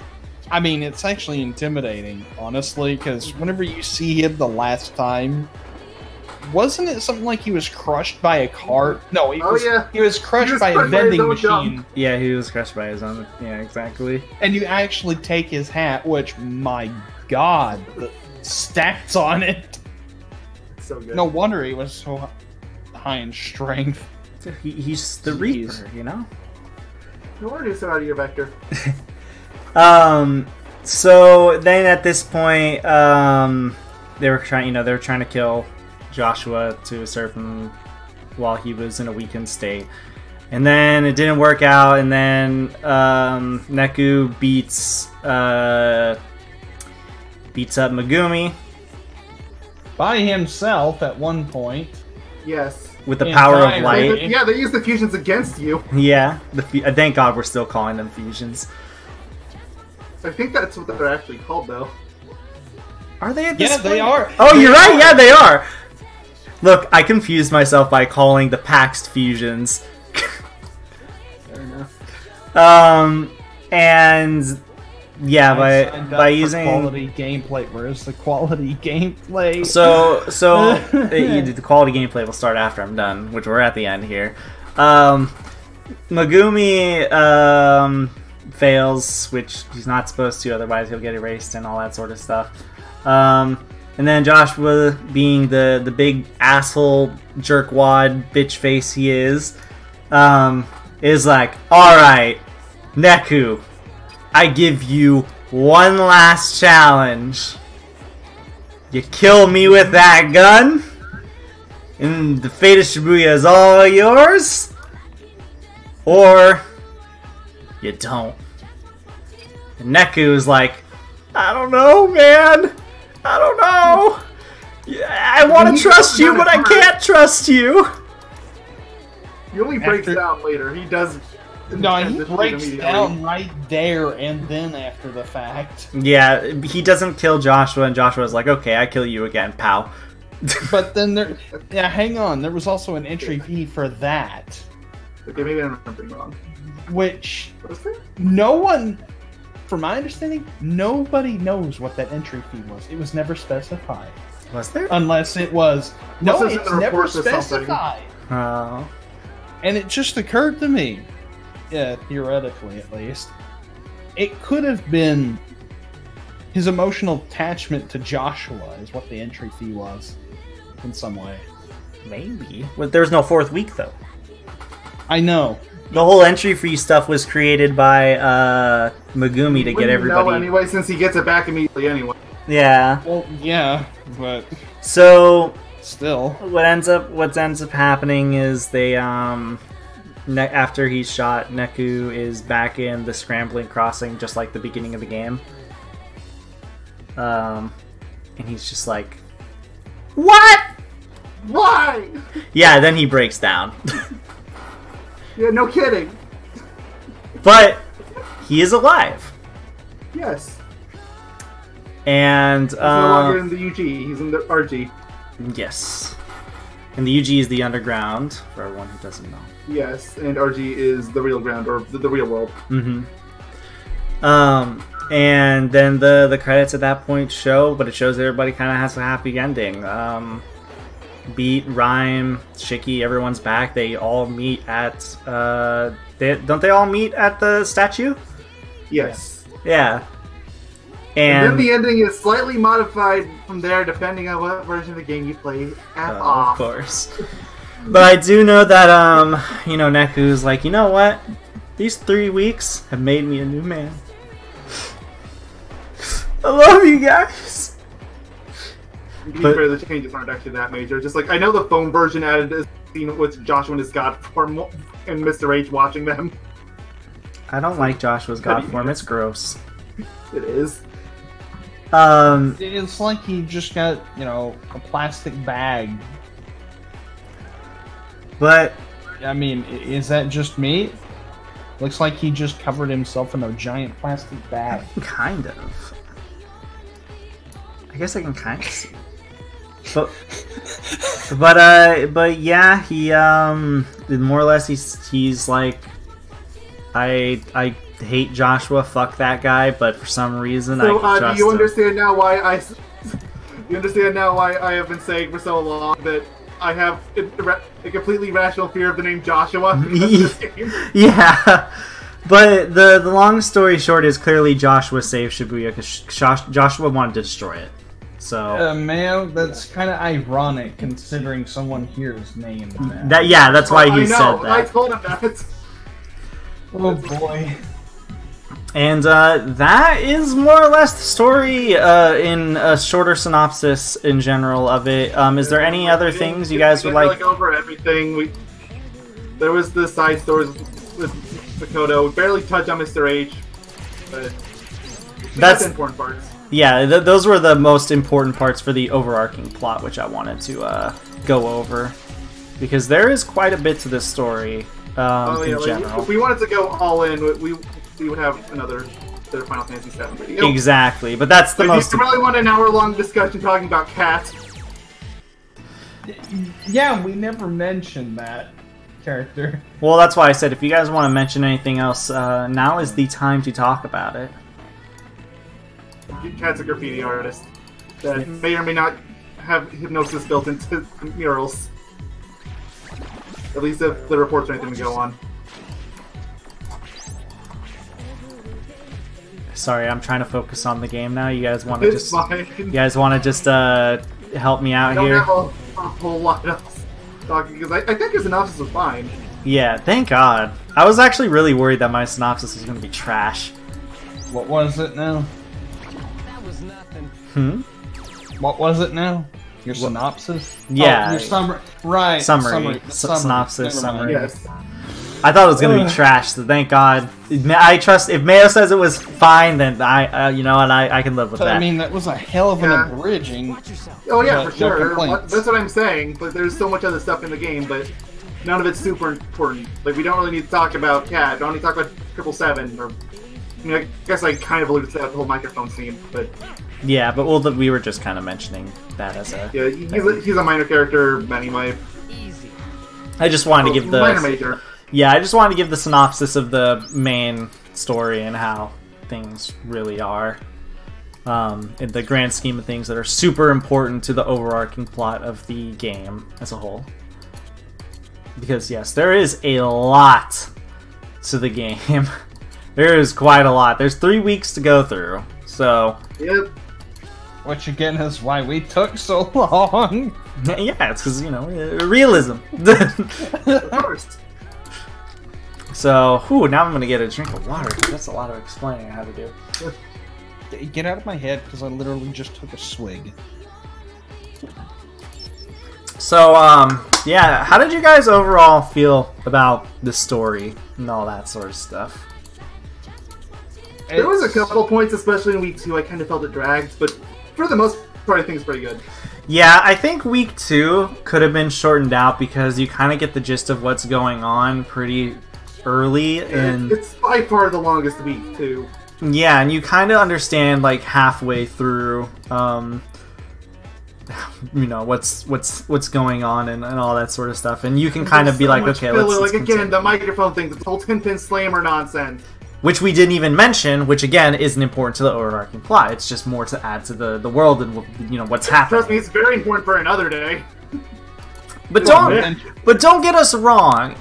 I mean, it's actually intimidating, honestly, because whenever you see him the last time, wasn't it something like he was crushed by a cart? No, he was crushed by a vending machine. Yeah, he was crushed by his own. Yeah, exactly. And you actually take his hat, which, my god, the stats on it. So good. No wonder he was so high in strength. He's the Reaper, you know? No wonder he's so out of your vector. So then at this point, they were trying to kill Joshua to usurp him while he was in a weakened state. And then it didn't work out, and then, Neku beats up Megumi. By himself at one point. Yes. With the power of light. Yeah, they use the fusions against you. Yeah. Thank God we're still calling them fusions. I think that's what they're actually called, though. Are they at this point? They are. Oh, you're right. Yeah, they are. Look, I confused myself by calling the Paxed fusions. Fair enough. And yeah, by using quality gameplay. Where's the quality gameplay? So the quality gameplay will start after I'm done, which we're at the end here. Megumi fails, which he's not supposed to, otherwise he'll get erased and all that sort of stuff. And then Joshua, being the big asshole jerkwad bitch face he is like, alright, Neku, I give you one last challenge. You kill me with that gun, and the fate of Shibuya is all yours, or you don't. And Neku is like, I don't know, man. I don't know. Yeah, I want to trust you, but I can't trust you. He only breaks down later. He does. No, he breaks down right there and then after the fact. Yeah, he doesn't kill Joshua, and Joshua's like, okay, I kill you again, pal. But then hang on. There was also an entry fee for that. Okay, maybe I'm remembering wrong. Which Was there? no one, from my understanding, nobody knows what that entry fee was. It was never specified. Was there? Unless it was. No, Unless it's it's in the never report or something. specified. Oh. And it just occurred to me, theoretically at least, it could have been his emotional attachment to Joshua is what the entry fee was, in some way. Maybe. Well, there was no fourth week, though. I know. The whole entry fee stuff was created by Megumi to get everybody. No, anyway, since he gets it back immediately anyway. Yeah. Well, yeah, but So still, what ends up happening is they after he's shot, Neku is back in the scrambling crossing, just like the beginning of the game. And he's just like, what? Why? Yeah. Then he breaks down. Yeah, no kidding. But he is alive. Yes. And He's no longer in the UG. He's in the RG. yes. And the UG is the underground, for everyone who doesn't know. Yes, and RG is the real ground, or the real world. Mm-hmm. And then the credits at that point show, but it shows everybody kind of has a happy ending. Beat, Rhyme, Shiki, everyone's back. They all meet at... don't they all meet at the statue? Yes. Yeah. And then the ending is slightly modified from there, depending on what version of the game you play. Of course. But I do know that, Neku's like, you know what? These 3 weeks have made me a new man. I love you guys. To be fair, the changes aren't actually that major. Just like, I know the phone version added a scene with Joshua and his god form and Mr. H watching them. I don't like Joshua's god form. It's gross. It is. It's like he just got, a plastic bag. But I mean, is that just me? Looks like he just covered himself in a giant plastic bag. Kind of. I guess I can kind of see. But yeah, he more or less he's like, I hate Joshua, fuck that guy, but for some reason I can trust do you him. understand now why you understand now why I have been saying for so long that I have a completely rational fear of the name Joshua because of this game? Yeah. But the long story short is clearly Joshua saved Shibuya because Joshua wanted to destroy it. So Mayo, that's kind of ironic considering someone here is named that. That's why he said that. I told him that. Oh boy. And that is more or less the story in a shorter synopsis in general of it. Is there any other things you guys would like? Over everything. There was the side stories with Makoto. We barely touched on Mr. H, but that's the important parts. Yeah, those were the most important parts for the overarching plot, which I wanted to go over. Because there is quite a bit to this story in general. If we wanted to go all in, we would have another Final Fantasy VII video. Exactly, but that's the most... If you really want an hour-long discussion talking about cats... Yeah, we never mentioned that character. Well, that's why I said if you guys want to mention anything else, now is the time to talk about it. Cat's a graffiti artist that may or may not have hypnosis built into murals. At least if the reports are anything to go on. Sorry, I'm trying to focus on the game now. You guys want to just help me out here? I don't have a whole lot else talking because I think your synopsis was fine. Yeah, thank God. I was actually really worried that my synopsis was going to be trash. What was it now? What was it now? Your synopsis? Yeah. Oh, your summary. Right. Summary. Synopsis. Summary. Yes. I thought it was going to be trash, so thank God. I trust... If Mayo says it was fine, then I can live with that. I mean, that was a hell of an abridging. Oh yeah, for sure. That's what I'm saying, but there's so much other stuff in the game, but none of it's super important. Like, we don't really need to talk about Cat. We don't need to talk about 777, or... I guess I kind of alluded to that, the whole microphone scene, but... Yeah, but we were just kind of mentioning that as a... Yeah, he's a minor character anyway. I just wanted to give the... Minor major. Yeah, I just wanted to give the synopsis of the main story and how things really are. In the grand scheme of things that are super important to the overarching plot of the game as a whole. Because, yes, there is a lot to the game. There is quite a lot. There's 3 weeks to go through, so... Yep. What you're getting is why we took so long. Yeah, it's because, realism. Of course. So, now I'm going to get a drink of water. That's a lot of explaining I had to do. Get out of my head, because I literally just took a swig. So, yeah, how did you guys overall feel about the story and all that sort of stuff? There was a couple points, especially in week 2, I kind of felt it dragged, but for the most part, I think it's pretty good. Yeah, I think week 2 could have been shortened out because you kind of get the gist of what's going on pretty early. And it's by far the longest week, too. Yeah, and you kind of understand, like, halfway through you know, what's going on and all that sort of stuff, and you can kind of be like, okay, let's like continue. again, the microphone thing, the whole 10-pin slammer nonsense. Which we didn't even mention, which again isn't important to the overarching plot. It's just more to add to the world and you know what's happening. Trust me, it's very important for another day. But don't get us wrong.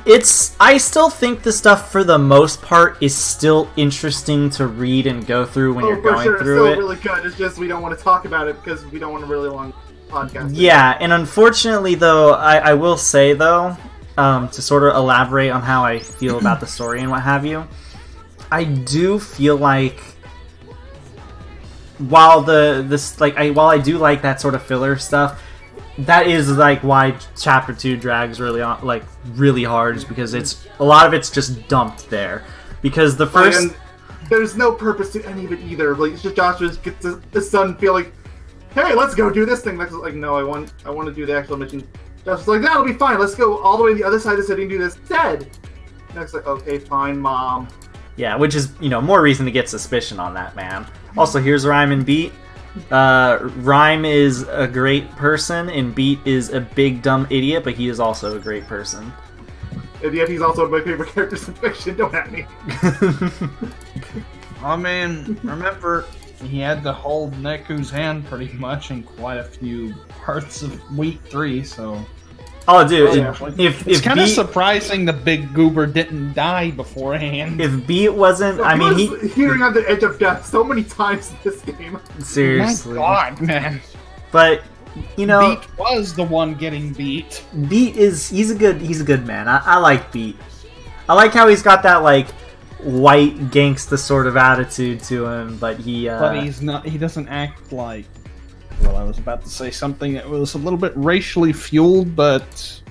I still think the stuff for the most part is still interesting to read and go through when you're going through it's still it. really good. It's just we don't want to talk about it because we don't want a really long podcast. Yeah, and unfortunately, though, I will say though, to sort of elaborate on how I feel about the story and what have you. I do feel like while I do like that sort of filler stuff, that is like why Chapter 2 drags really hard, is because a lot of it's just dumped there. Because the first and there's no purpose to any of it either. Like it's just Joshua gets his son feel like, hey, let's go do this thing. Next, like, no, I want to do the actual mission. Joshua's like, that'll be fine. Let's go all the way to the other side of the city and do this instead. Next, like, okay, fine, Mom. Yeah, which is, you know, more reason to get suspicion on that man. Also, here's Rhyme and Beat. Rhyme is a great person, and Beat is a big dumb idiot, but he is also a great person. And yet he's also one of my favorite characters in fiction, don't at me. Oh man, remember, he had to hold Neku's hand pretty much in quite a few parts of Week 3, so... Oh, dude, it's kind of surprising the big goober didn't die beforehand. If Beat wasn't, I mean, he was hearing on the edge of death so many times in this game. Seriously, my God, man. But you know, Beat was the one getting beat. Beat he's a good man. I like Beat. I like how he's got that like white gangsta sort of attitude to him, but he's not. He doesn't act like. Well, I was about to say something that was a little bit racially fueled, but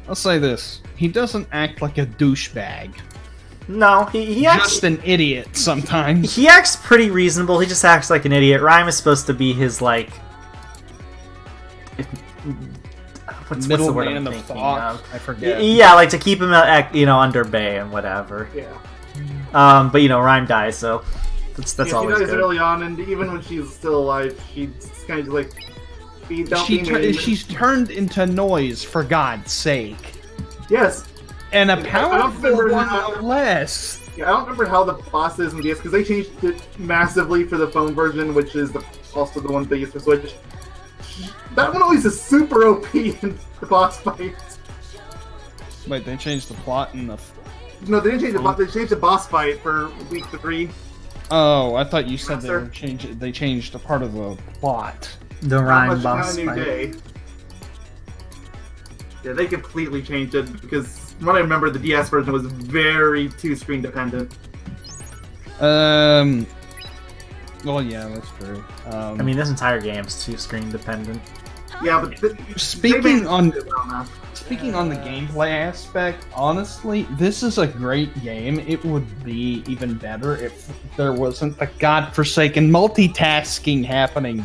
I'll say this. He doesn't act like a douchebag. No, he acts... Just an idiot sometimes. He acts pretty reasonable, he just acts like an idiot. Rhyme is supposed to be his, like... What's the word I'm thinking of? I forget. Yeah, like to keep him, you know, under bay and whatever. Yeah. But, you know, Rhyme dies, so... That's always she dies good. early on, and even when she's still alive, she's kind of like, she's turned into noise, for God's sake. Yes. And a powerful one, no less. Yeah, I don't remember how the boss is in DS, because they changed it massively for the phone version, which is also the one they use for Switch. That one always is super OP in the boss fights. Wait, they changed the plot in the... No, they didn't change the boss. They changed the boss fight for Week 3. Oh, I thought you said they changed a part of the plot. The Rhyme boss fight. Day. Yeah, they completely changed it because from what I remember, the DS version was very two-screen dependent. Well, yeah, that's true. I mean, this entire game is two-screen dependent. Yeah, but speaking on the gameplay aspect, honestly, this is a great game. It would be even better if there wasn't the godforsaken multitasking happening.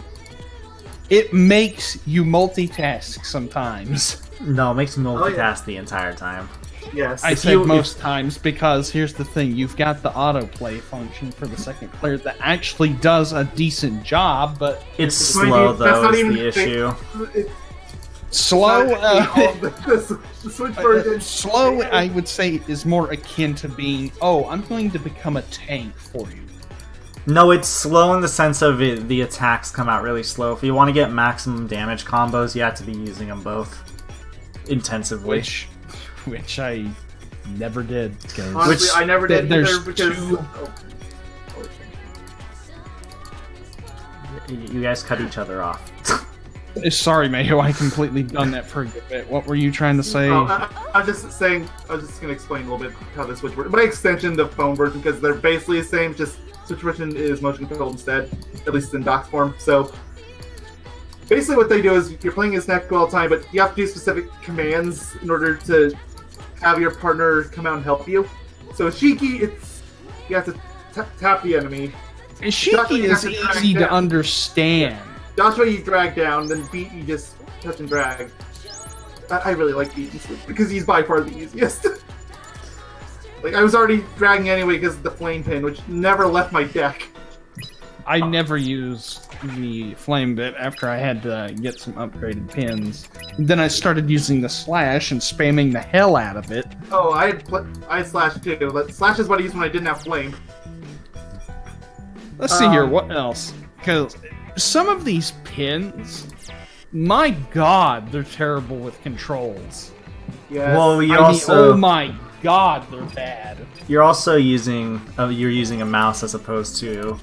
It makes you multitask sometimes. No, it makes you multitask the entire time. Yes. I said most times because here's the thing. You've got the autoplay function for the second player that actually does a decent job, but... It's slow, though, is the issue. Slow, the Switch version. Slow, I would say, is more akin to being, oh, I'm going to become a tank for you. No, it's slow in the sense of the attacks come out really slow. If you want to get maximum damage combos, you have to be using them both intensively. Which I never did. Honestly, I never did either because... You guys cut each other off. Sorry, Mayo, I completely done that for a good bit. What were you trying to say? I was just going to explain a little bit how the Switch works. By extension, the phone version, because they're basically the same, just Switch version is motion controlled instead, at least in dock form. So, basically what they do is, you're playing as Neku all the time, but you have to do specific commands in order to have your partner come out and help you. So Shiki, you have to tap the enemy. Shiki is easy to understand. Joshua you drag down, then Beat you just touch and drag. I really like Beat in Switch because he's by far the easiest. Like, I was already dragging anyway because of the flame pin, which never left my deck. I never use the flame bit after I had to get some upgraded pins. And then I started using the slash and spamming the hell out of it. Oh, I had slash too. But slash is what I used when I didn't have flame. Let's see here, what else? Because some of these pins, my god, they're terrible with controls. Yeah. Well, you I also mean, oh my god, they're bad. you're also using you're using a mouse as opposed to.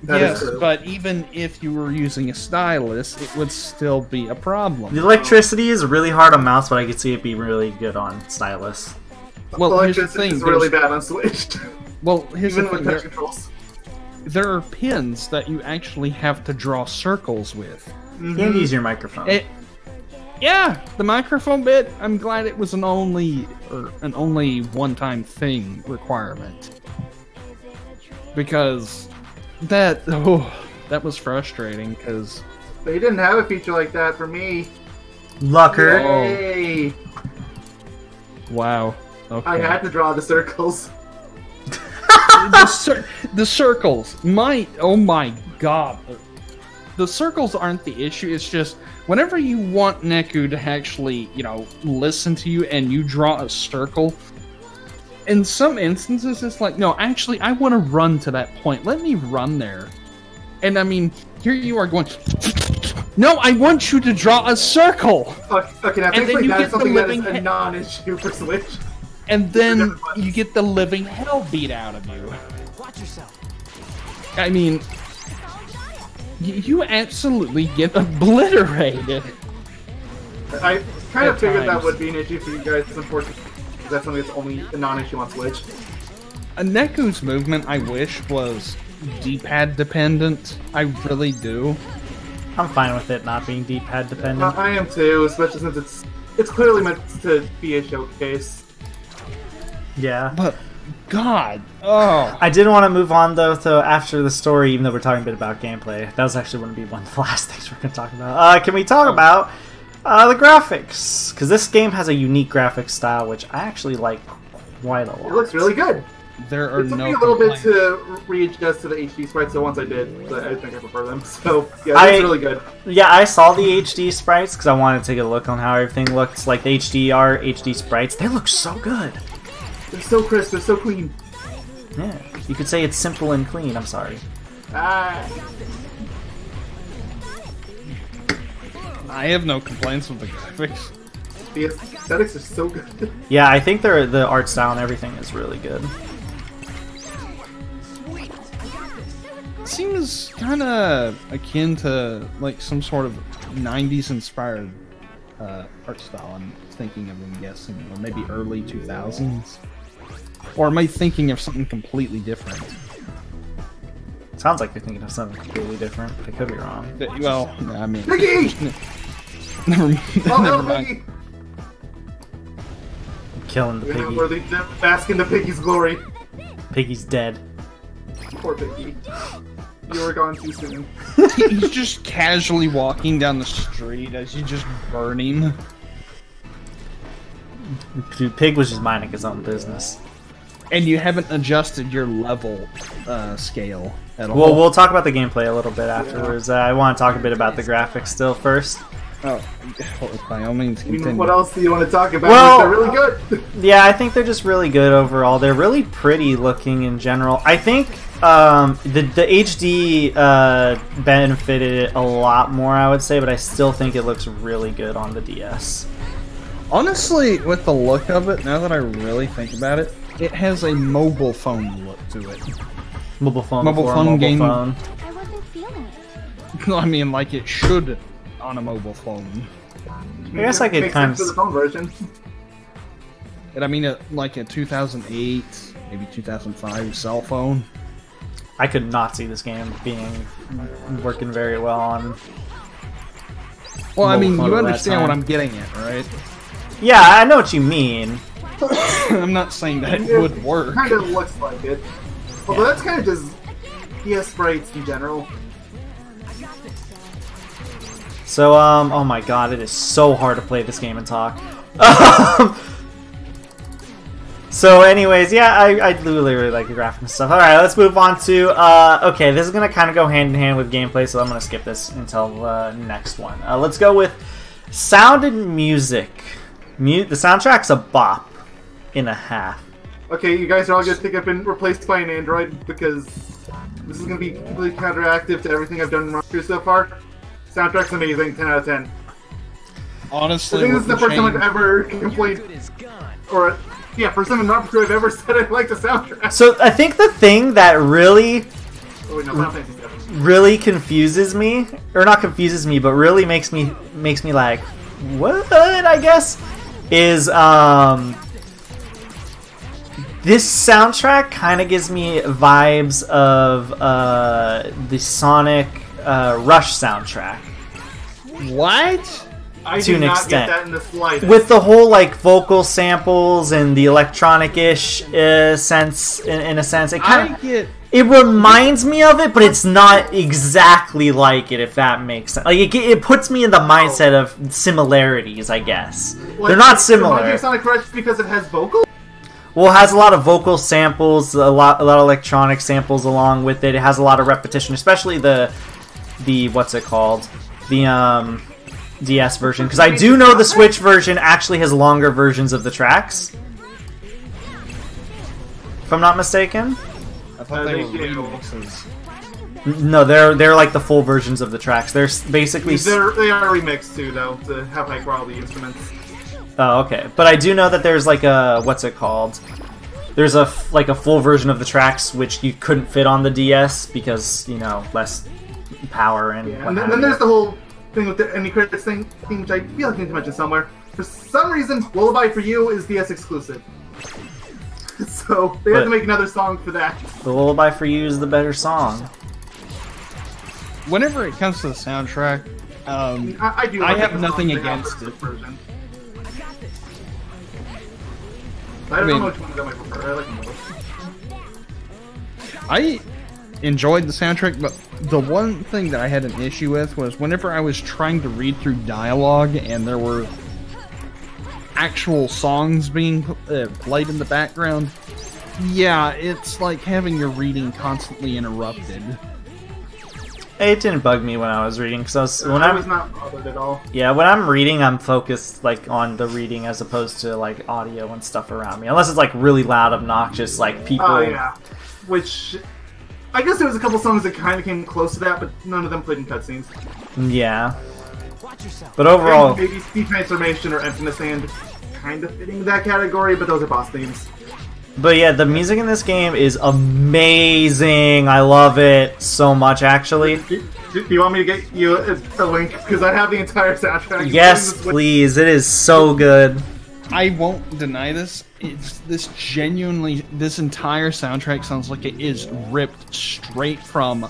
That is Yes, true. but even if you were using a stylus, it would still be a problem. The electricity is really hard on mouse, but I could see it be really good on stylus. Well, here's the Electricity thing. is really bad on Switch. Well, here's Even the with thing. touch controls. There are pins that you actually have to draw circles with. You can use your microphone. Yeah, the microphone bit. I'm glad it was an only one-time thing requirement, because that was frustrating. Because They didn't have a feature like that for me. Lucker. Yay! wow, okay. I had to draw the circles. the circles. Oh my god, the circles aren't the issue. It's just whenever you want Neku to actually, listen to you and you draw a circle. In some instances, it's like, no, actually, I want to run to that point. Let me run there. And I mean, here you are going, no, I want you to draw a circle! Okay, now And then thankfully you that's get the something that is living a non-issue for Switch. And then you get the living hell beat out of you. Watch yourself. I mean, you absolutely get obliterated. I kind of At figured that times. would be an issue for you guys, unfortunately. That's something that's only a non-issue on Switch. A Neku's movement, I wish, was D-pad dependent. I really do. I'm fine with it not being D-pad dependent. I am too, especially since it's clearly meant to be a showcase. Yeah. But, God, oh. I did want to move on though to after the story, even though we're talking a bit about gameplay. That was actually going to be one of the last things we're going to talk about. Can we talk about the graphics? Because this game has a unique graphics style, which I actually like quite a lot. It looks really good. There are It took no me a little bit complaints. to readjust to the HD sprites, so once I did, I think I prefer them. So, yeah, it's really good. Yeah, I saw the HD sprites because I wanted to take a look on how everything looks. Like the HDR, HD sprites, they look so good. They're so crisp, they're so clean. Yeah, you could say it's simple and clean. I'm sorry. Ah. I have no complaints with the graphics. The aesthetics are so good. Yeah, I think the art style and everything is really good. It seems kind of akin to like some sort of 90s inspired art style. I'm thinking of, I'm guessing, or maybe early 2000s. Or am I thinking of something completely different? Sounds like you're thinking of something completely different, but I could be wrong. Well, I mean, Piggy! never Oh, mind. Piggy! Killing the We're not piggy. worthy to bask in the Piggy's glory. Piggy's dead. Poor Piggy. You were gone too soon. He's just casually walking down the street as you just burn him. Dude, Pig was just minding his own business. And you haven't adjusted your level scale at all. Well, we'll talk about the gameplay a little bit afterwards. I want to talk a bit about the graphics still first. Oh, by all means, I mean, continue. what else do you want to talk about? Well, They're really good. Yeah, I think they're just really good overall. They're really pretty looking in general. I think the HD benefited it a lot more, I would say, but I still think it looks really good on the DS. Honestly, with the look of it, now that I really think about it, it has a mobile phone look to it. Mobile phone, Mobile before phone mobile game. phone. I wasn't feeling it. I mean, like it should on a mobile phone. I guess I could Makes kind sense of. for the phone version. And I mean, like a 2008, maybe 2005 cell phone. I could not see this game working very well on. Well, I Mobile mean, phone you at that understand what time. I'm getting at, right? Yeah, I know what you mean. I'm not saying that it would work. Kind of looks like it. Although that's kind of just PS sprites in general. So, oh my god, it is so hard to play this game and talk. So anyways, yeah, I really like the graphics and stuff. Alright, let's move on to, okay, this is going to kind of go hand in hand with gameplay, so I'm going to skip this until the next one. Let's go with sound and music. The soundtrack's a bop and a half. Okay, you guys are all going to think I've been replaced by an android because this is going to be completely counteractive to everything I've done in Romper Crew so far. Soundtrack's amazing, 10 out of 10. Honestly, I think this is the first time I've ever complained, or yeah, first time in Romper Crew I've ever said I like the soundtrack. So I think the thing that really confuses me, or not confuses me, but really makes me like, what, I guess, is this soundtrack kind of gives me vibes of the Sonic Rush soundtrack. What? I to do an not extent. get that in the slightest. With the whole like vocal samples and the electronic-ish sense, in a sense, it kind of it reminds me of it, but it's not exactly like it. If that makes sense, like it puts me in the mindset of similarities. I guess they're not similar. Sonic Rush because it has vocals. Well, it has a lot of vocal samples, a lot of electronic samples along with it. It has a lot of repetition, especially the what's it called, the DS version, because I do know the Switch version actually has longer versions of the tracks, if I'm not mistaken. I thought they were remixes. No, they're like the full versions of the tracks. They're basically they are remixed too, though, to have high quality instruments. Oh, okay. But I do know that there's like a what's it called? There's a full version of the tracks which you couldn't fit on the DS because, you know, less power and. Yeah, and then there's the whole thing with the any credits thing, which I feel like I need to mention somewhere. For some reason, Lullaby for You is DS exclusive. So they had to make another song for that. The Lullaby for You is the better song. Whenever it comes to the soundtrack, I have nothing against it. Version. I don't know which one of them I prefer. I like them both. I enjoyed the soundtrack, but the one thing that I had an issue with was whenever I was trying to read through dialogue and there were actual songs being played in the background. Yeah, it's like having your reading constantly interrupted. It didn't bug me when I was reading, because I was not bothered at all. Yeah, when I'm reading, I'm focused like on the reading as opposed to like audio and stuff around me. Unless it's like really loud, obnoxious, like people. Oh yeah, which I guess there was a couple songs that kind of came close to that, but none of them played in cutscenes. Yeah. But overall, maybe Speed Transformation or Emptiness Sand kind of fitting that category, but those are boss themes. But yeah, the music in this game is amazing. I love it so much, actually. Do you want me to get you a link? Because I have the entire soundtrack. Yes, please. It is so good. I won't deny this. This entire soundtrack sounds like it is ripped straight from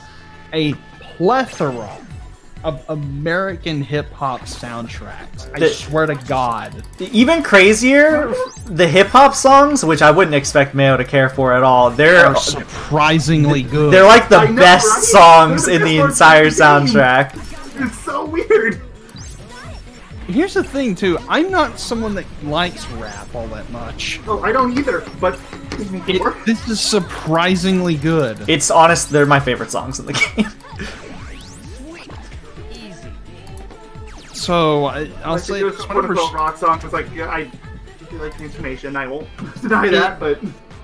a plethora of American hip-hop soundtracks. I swear to God. Even crazier, the hip-hop songs, which I wouldn't expect Mayo to care for at all, they're surprisingly good. They're like the best songs in the entire soundtrack. It's so weird. Here's the thing, too. I'm not someone that likes rap all that much. Oh, I don't either, but this is surprisingly good. It's honest, they're my favorite songs in the game. So, I'll say it was a quote-unquote rock song. It's like, yeah, I do like the intonation. I won't deny that, but...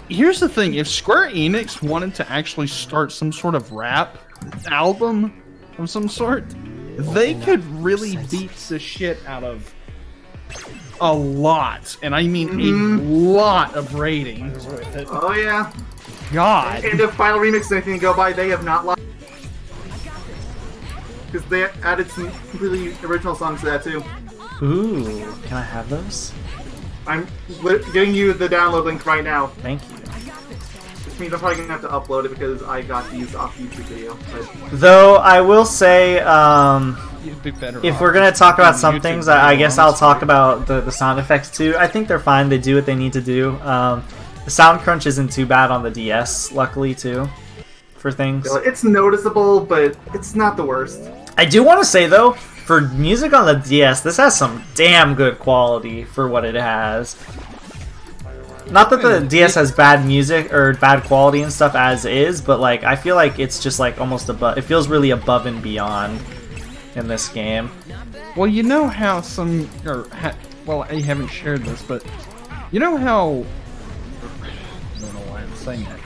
Here's the thing. If Square Enix wanted to actually start some sort of rap album of some sort, they could really beat the shit out of a lot. And I mean a lot of ratings with it. Oh, yeah. God. And if Final Remix is anything to go by, they have not lost. Because they added some completely original songs to that too. Ooh, can I have those? I'm getting you the download link right now. Thank you. Which means I'm probably gonna have to upload it because I got these off YouTube video. But... Though I will say, if we're gonna talk about some things, I guess I'll talk about the sound effects too. I think they're fine. They do what they need to do. The sound crunch isn't too bad on the DS, luckily too, for things. It's noticeable, but it's not the worst. I do want to say, though, for music on the DS, this has some damn good quality for what it has. Not that the DS has bad music or bad quality and stuff as is, but like I feel like it's just like almost above. It feels really above and beyond in this game. Well, you know how well, I haven't shared this, but you know how I don't know why I'm saying that.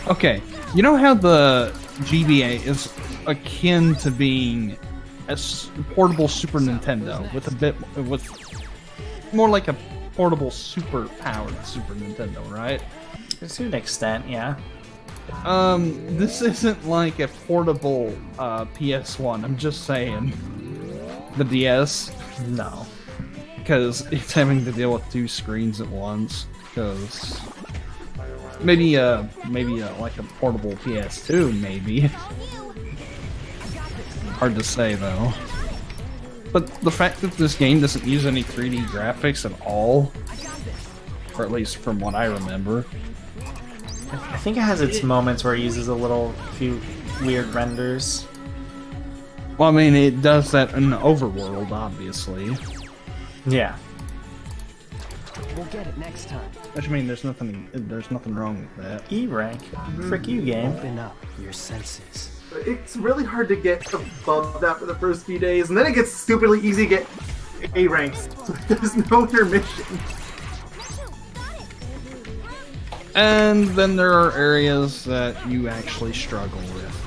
Okay, you know how the GBA is akin to being a portable Super Nintendo with more like a portable super-powered Super Nintendo, right? To an extent, yeah. This isn't like a portable PS1. I'm just saying. The DS, No. because it's having to deal with 2 screens at once. Because maybe like a portable PS2, maybe. Hard to say though. But the fact that this game doesn't use any 3D graphics at all, or at least from what I remember. I think it has its moments where it uses a few weird renders. Well, I mean, it does that in the overworld, obviously. Yeah. We'll get it next time. Which I mean, there's nothing wrong with that. E rank. Frick you, game. Open up your senses. It's really hard to get above that for the first few days, and then it gets stupidly easy to get A ranks. So there's no intermission. And then there are areas that you actually struggle with.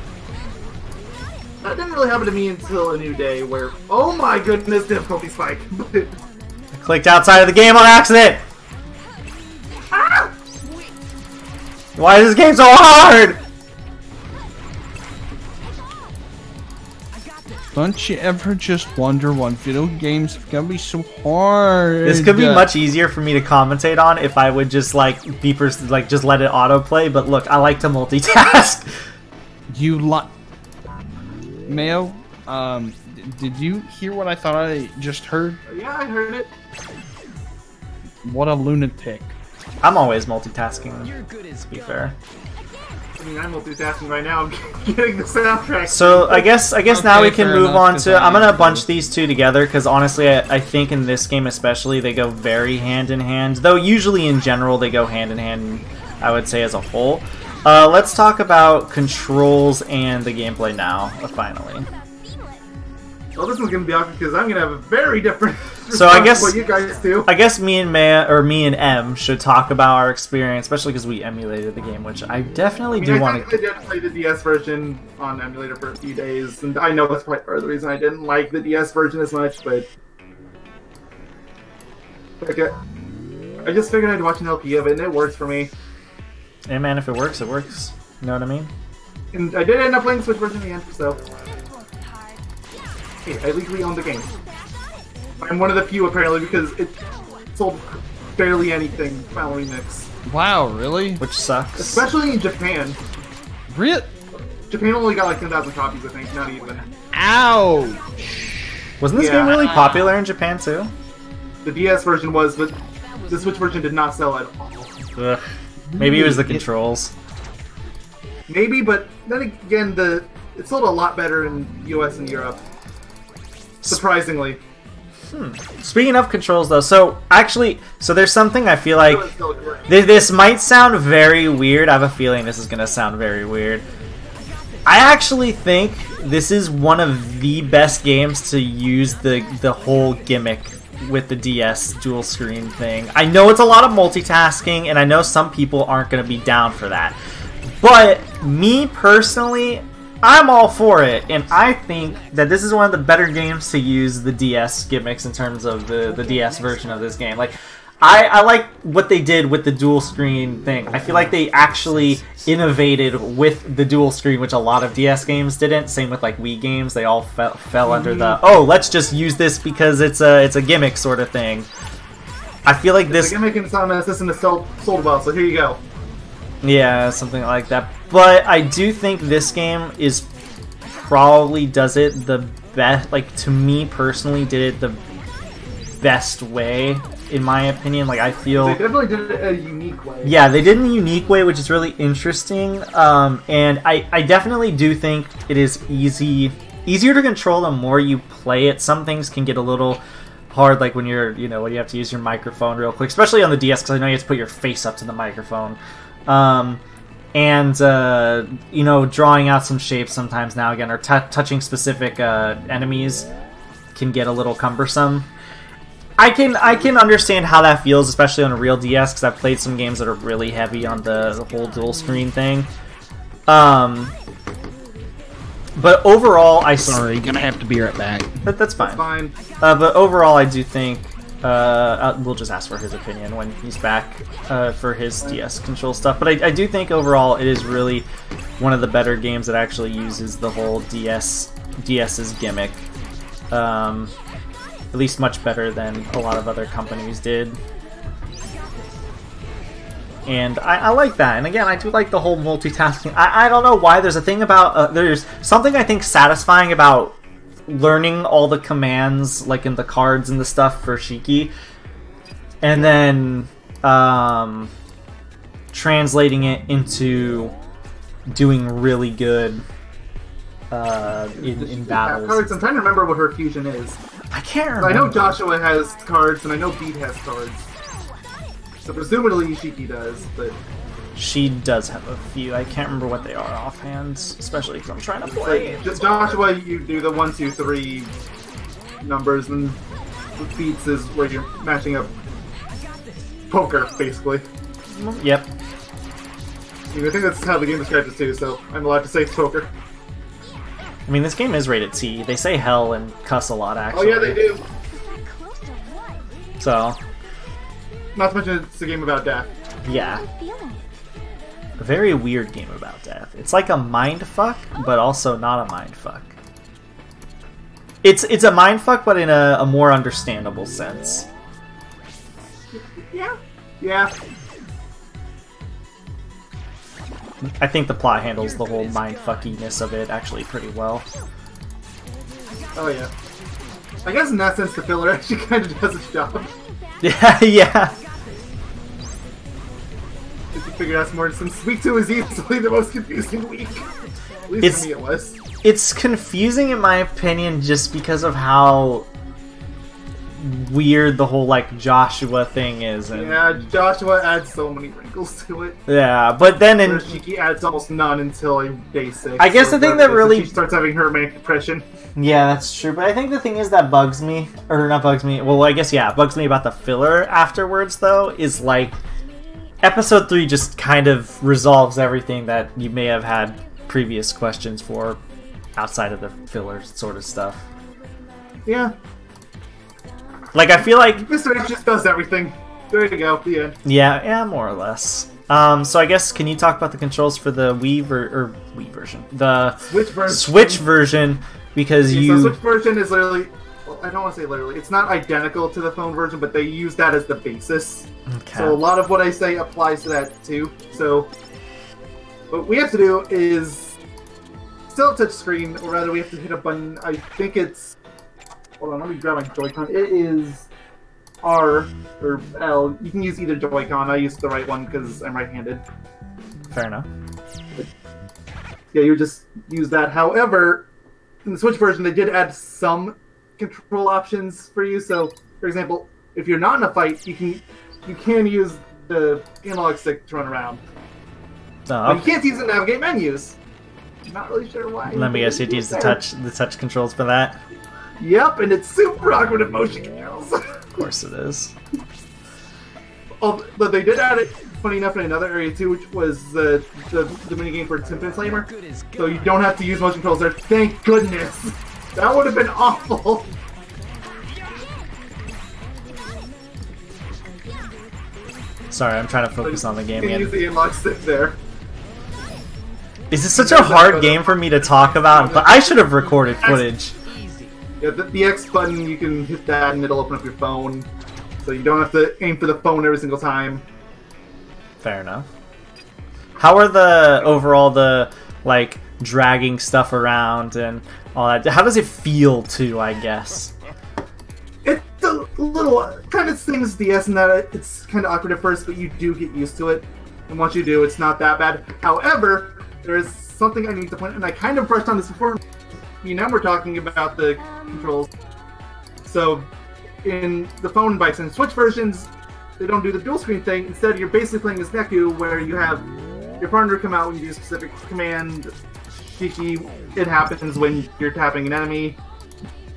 That didn't really happen to me until a new day where, oh my goodness, difficulty spike. I clicked outside of the game on accident! Ah! Why is this game so hard? Don't you ever just wonder why video games are gonna be so hard? This could be much easier for me to commentate on if I would just like just let it autoplay, but look, I like to multitask. You Mayo, did you hear what I thought I just heard? Yeah, I heard it. What a lunatic. I'm always multitasking, to be fair. I mean, I'm multitasking right now. I'm getting the soundtrack. So I guess now we Okay, can fair move enough, on 'cause to. I'm I- gonna bunch these two together because honestly, I think in this game especially they go very hand in hand. Though usually in general they go hand in hand. I would say as a whole. Let's talk about controls and the gameplay now. Finally. Well, this one's gonna be awkward because I'm gonna have a very different. So I guess what you guys do. I guess me and M should talk about our experience, especially because we emulated the game, which I definitely do want I to. did play the DS version on emulator for a few days, and I know that's probably part of the reason I didn't like the DS version as much. But okay, I just figured I'd watch an LP of it, and it works for me. Hey man, if it works, it works. You know what I mean? And I did end up playing the Switch version in the end, so hey, I legally own the game. I'm one of the few apparently because it sold barely anything following Mix. Wow, really? Which sucks. Especially in Japan. Japan only got like 10,000 copies, I think, not even. Ouch! Wasn't this Yeah. game really popular in Japan too? The DS version was, but the Switch version did not sell at all. Ugh. Maybe it was the controls. Maybe, but then again, it sold a lot better in US and Europe. Surprisingly. Speaking of controls, though, so there's something I feel like It was still great. this might sound very weird. I have a feeling this is gonna sound very weird. I actually think this is one of the best games to use the whole gimmick with the DS dual screen thing. I know it's a lot of multitasking, and I know some people aren't gonna be down for that. But me personally, I'm all for it, and I think that this is one of the better games to use the DS gimmicks in terms of the DS version of this game. Like, I like what they did with the dual screen thing. I feel like they actually innovated with the dual screen, which a lot of DS games didn't. Same with like Wii games; they all fell under the let's just use this because it's a gimmick sort of thing. I feel like this The gimmick and Simon System is sold well, so here you go. Yeah, something like that. But I do think this game is probably does it the best. Like, to me personally, did it the best way, in my opinion. Like, I feel They definitely did it a unique way. yeah, they did it in a unique way, which is really interesting. And I definitely do think it is easier to control the more you play it. Some things can get a little hard, like when you're, when you have to use your microphone real quick, especially on the DS, because I know you have to put your face up to the microphone. And drawing out some shapes sometimes now again, or touching specific enemies can get a little cumbersome. I can understand how that feels, especially on a real DS, because I've played some games that are really heavy on the whole dual screen thing. But overall, Sorry, gonna have to be right back. That's fine. Fine. But overall, I do think we'll just ask for his opinion when he's back for his DS control stuff. But I do think overall it is really one of the better games that actually uses the whole DS's gimmick. At least much better than a lot of other companies did. And I like that. And again, I do like the whole multitasking. I don't know why. There's a thing about... there's something I think satisfying about learning all the commands, like in the cards and the stuff for Shiki. And then translating it into doing really good in battles. Cards. I'm trying to remember what her fusion is. I can't remember. I know Joshua has cards, and I know Beat has cards. So presumably Shiki does, but... She does have a few. I can't remember what they are offhand, especially because I'm trying to play. Like, just Joshua, you do the 1, 2, 3 numbers, and with Beats is where you're matching up poker, basically. Yep. I think that's how the game describes it too, so I'm allowed to say it's poker. I mean, this game is rated T. They say hell and cuss a lot, actually. Oh yeah, they do. So... Not to mention it's a game about death. Yeah. A very weird game about death. It's like a mindfuck, but also not a mindfuck. It's a mindfuck, but in a more understandable sense. Yeah. Yeah. I think the plot handles the whole mindfuckiness of it actually pretty well. Oh yeah. I guess in that sense the filler actually kind of does its job. Yeah, yeah. If you figure out more, since week 2 is easily the most confusing week. At least for me it was. It's confusing in my opinion just because of how weird the whole like Joshua thing is. And, yeah, Joshua adds so many wrinkles to it. Yeah, but then in Shiki adds almost none until like, day 6. I guess the thing that really she starts having her manic depression. Yeah, that's true. But I think the thing is that bugs me, or not bugs me. Well, I guess yeah, bugs me about the filler afterwards though is like episode 3 just kind of resolves everything that you may have had previous questions for outside of the filler sort of stuff. Yeah. Like, I feel like... Mr. H just does everything. There you go, the end. Yeah, more or less. So I guess, can you talk about the controls for the Wii version? The Switch version, because So the Switch version is literally... Well, I don't want to say literally. It's not identical to the phone version, but they use that as the basis. Okay. So a lot of what I say applies to that, too. So, what we have to do is... Still touch screen, or rather we have to hit a button. I think it's... Hold on, let me grab my Joy-Con. It is R or L. You can use either Joy-Con. I used the right one because I'm right-handed. Fair enough. Yeah, you just use that. However, in the Switch version, they did add some control options for you. So, for example, if you're not in a fight, you can use the analog stick to run around. Oh, But you can't use it to navigate menus. I'm not really sure why. let me guess, you'd use the touch controls for that. Yep, and it's super awkward with motion controls. Of course it is. Oh, but they did add it, funny enough, in another area too, which was the minigame for Timpan Slammer. So you don't have to use motion controls there. Thank goodness! That would have been awful! Sorry, I'm trying to focus on the game You can use again. the analog stick there. This is such a hard game for me to talk about, but I should have recorded footage. Yeah, the X button, you can hit that and it'll open up your phone. So you don't have to aim for the phone every single time. Fair enough. How are the overall like dragging stuff around and all that? How does it feel too, I guess? It's a little kind of same as DS in that it's kind of awkward at first, but you do get used to it. And once you do, it's not that bad. However, there is something I need to point out, and I kind of brushed on this before. Now we're talking about the controls. So, in the phone bikes and Switch versions, they don't do the dual screen thing. Instead, you're basically playing as Neku, where you have your partner come out when you do a specific command. Shiki, it happens when you're tapping an enemy.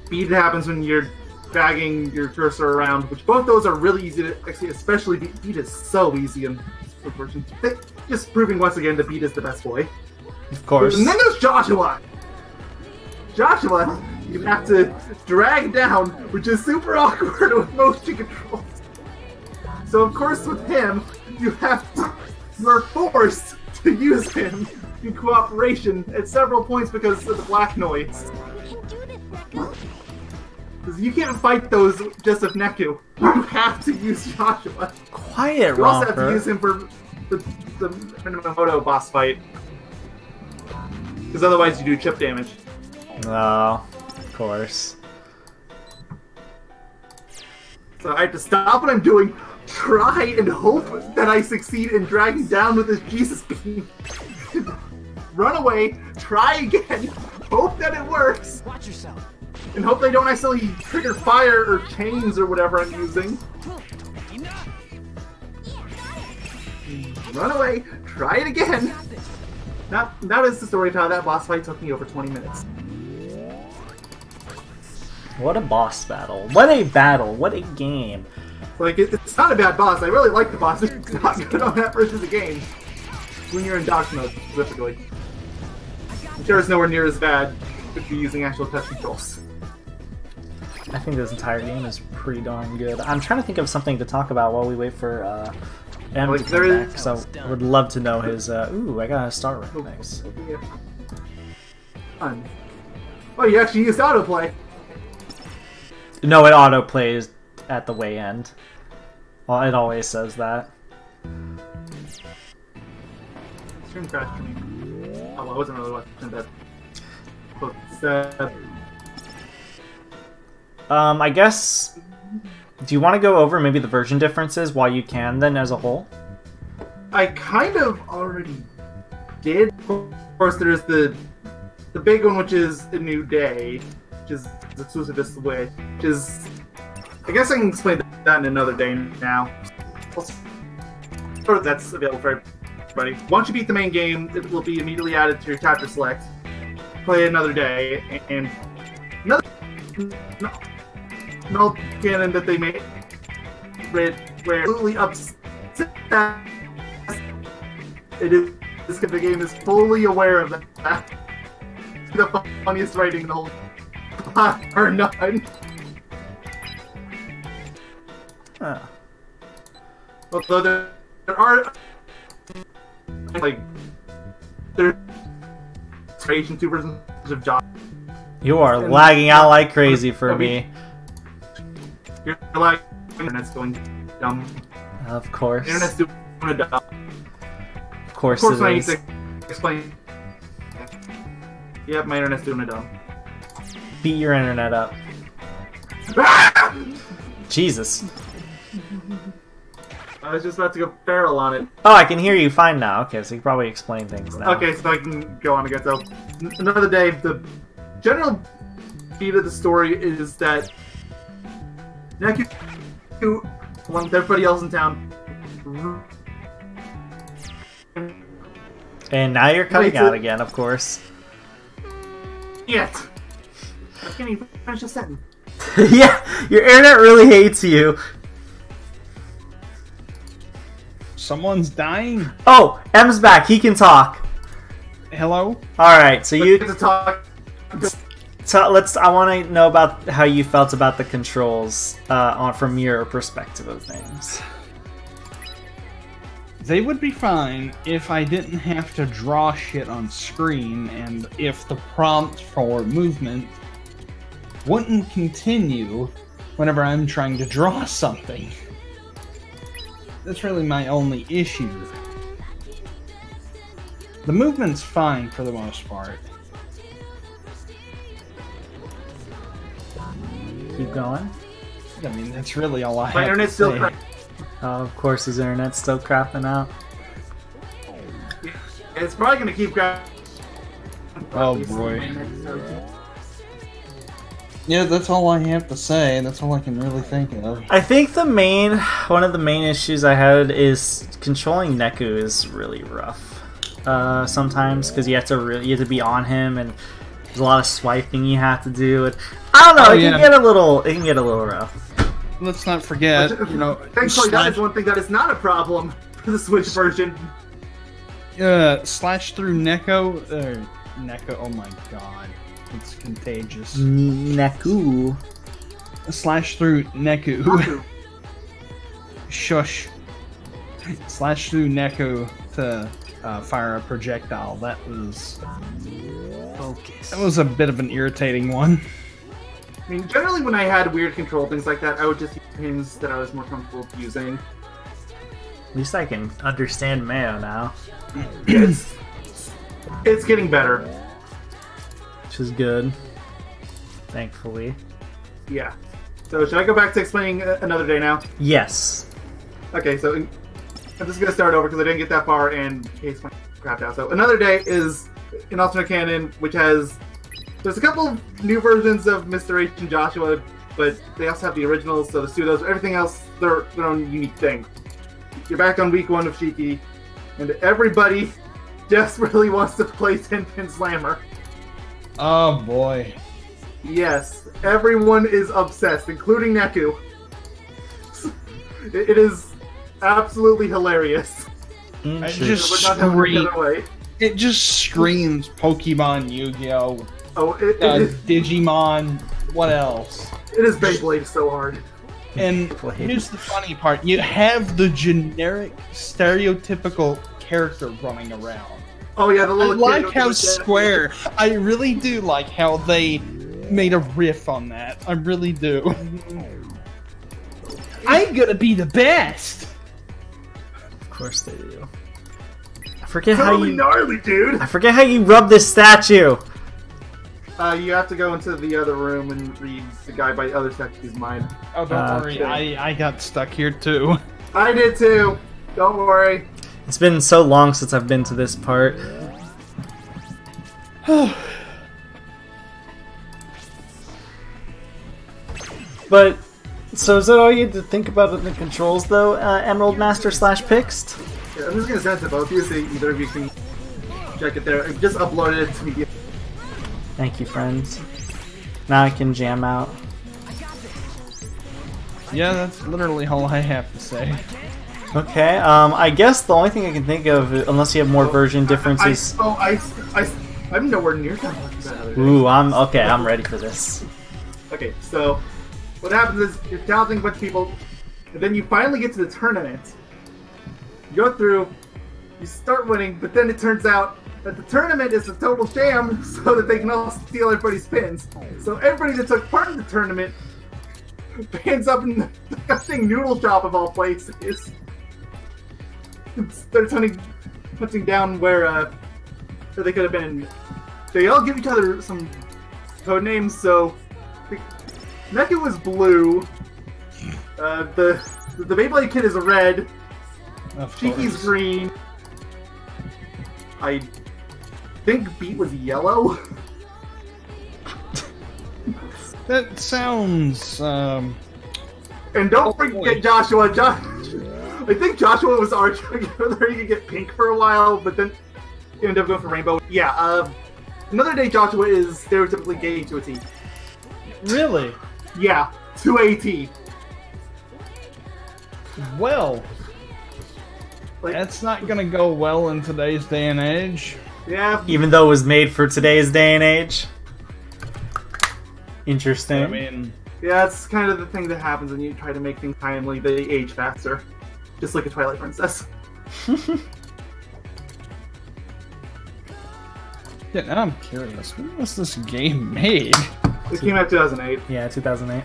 Beat, it happens when you're dragging your cursor around, which both those are really easy to execute, especially Beat is so easy in Switch version. Just proving once again that Beat is the best boy. Of course. And then there's Joshua! Joshua, you have to drag down, which is super awkward with motion controls. So of course with him, you're forced to use him in cooperation at several points because of the black noise. Because you can't fight those just with Neku. You have to use Joshua. Quiet, You also have to Romper. use him for the Minamoto boss fight. Because otherwise you do chip damage. Oh, of course. So I have to stop what I'm doing, try and hope that I succeed in dragging down with this Jesus beam. Run away, try again, hope that it works, Watch yourself. and hope they don't accidentally trigger fire or chains or whatever I'm using. Run away, try it again. That is the story of how that boss fight took me over 20 minutes. What a boss battle. What a battle. What a game. Like, it's not a bad boss. I really like the boss. It's not good on that version of the game. When you're in dock mode, specifically. I'm sure it's nowhere near as bad if you're using actual touch controls. I think this entire game is pretty darn good. I'm trying to think of something to talk about while we wait for M Like, to there come is- back. So I would love to know his... ooh, I got a star rank. Nice. Yeah. Fun. Oh, you actually used autoplay. No, it auto-plays at the way end. Well, it always says that. Stream crashed for me. Oh, well, I wasn't really watching that. I guess... Do you want to go over maybe the version differences while you can, then, as a whole? I kind of already did. Of course, there's the big one, which is A New Day, which is exclusive to Switch, which is... I guess I can explain that in another day now. Or that's available for everybody. Once you beat the main game, it will be immediately added to your chapter select. Play another day, and another no canon that they made where absolutely upset. It is the game is fully aware of that. The funniest writing in the whole plot or none. Huh. Although there are like there's creation two versions of Josh. You are And- lagging out like crazy for me. You're like internet's going dumb. Of course. Internet's doing a dumb. Of course, Of course, it I need is. to explain. Yep, my internet's doing a dumb. Beat your internet up. Jesus. I was just about to go feral on it. Oh, I can hear you fine now. Okay, so you can probably explain things now. Okay, so I can go on again. So, another day, the general beat of the story is that Neku, along with everybody else in town, And now you're cutting Wait, out so- again, of course. yet. I can't even finish a sentence. Yeah, your internet really hates you. Someone's dying. Oh, M's back. He can talk. Hello? All right, so you. To talk. So let's. I want to know about how you felt about the controls, from your perspective of things. They would be fine if I didn't have to draw shit on screen and if the prompt for movement wouldn't continue whenever I'm trying to draw something. That's really my only issue. The movement's fine for the most part. Keep going. I mean, that's really all I My have to internet's still say. cracked. Oh, of course, his internet's still crapping out. It's probably gonna keep grabbing. Oh, boy. Yeah, that's all I have to say. That's all I can really think of. I think one of the main issues I had is controlling Neku is really rough. Sometimes because you have to be on him, and there's a lot of swiping you have to do. And I don't know. It can get a little rough. Let's not forget, Thankfully, that is one thing that is not a problem for the Switch version. Slash through Neko. Neko. Oh my god. It's contagious. Neku. Slash through Neku. Shush. Slash through Neku to fire a projectile. That was a bit of an irritating one. I mean, generally when I had weird control things like that, I would just use pins that I was more comfortable using. At least I can understand Mayo now. It's getting better. Which is good. Thankfully. Yeah. So should I go back to explaining another day now? Yes. Okay, so I'm just going to start over because I didn't get that far and case my crap out. So another day is an alternate canon, which has... There's a couple of new versions of Mr. H and Joshua, but they also have the originals, so the pseudos, everything else, their own unique thing. You're back on week 1 of Shiki, and everybody desperately wants to play 10-Pin Slammer. Oh boy. Yes, everyone is obsessed, including Neku. It is absolutely hilarious. It just screams Pokemon, Yu-Gi-Oh! Oh, it is Digimon, what else? It is Beyblade so hard. And here's the funny part. You have the generic, stereotypical character running around. Oh yeah, the little I like how Square, I really do like how they made a riff on that. I really do. I'm gonna be the best! Of course they do. I forget how you... gnarly, dude! I forget how you rub this statue! You have to go into the other room and read the guy by the other statue's mind. Oh, don't worry, I got stuck here too. I did too! Don't worry. It's been so long since I've been to this part. But, so is that all you had to think about in the controls though, EmeraldMaster/Pixed? Yeah, I'm just gonna send it to both of you so either of you can check it there. I just uploaded it to me. Thank you, friends. Now I can jam out. Yeah, that's literally all I have to say. Okay, I guess the only thing I can think of, unless you have more version differences... I'm nowhere near that much better. Ooh, I'm ready for this. Okay, so what happens is you're challenging a bunch of people, and then you finally get to the tournament. You go through, you start winning, but then it turns out that the tournament is a total sham so that they can all steal everybody's pins. So everybody that took part in the tournament ends up in the disgusting noodle shop of all places. They're hunting down where they could have been. They all give each other some code names, so Neku was blue, the Beyblade Kid is red, Shiki's green, I think Beat was yellow. That sounds, And don't forget Joshua. I think Joshua was arguing whether he could get pink for a while, but then he ended up going for rainbow. Yeah, another day Joshua is stereotypically gay to a T. really? Yeah, to a T. Well, Like, that's not gonna go well in today's day and age. yeah. Even though it was made for today's day and age. Interesting. I mean, Yeah, it's kind of the thing that happens when you try to make things timely, they age faster. Just like a Twilight Princess. yeah, now I'm curious. When was this game made? It came out 2008. Yeah, 2008.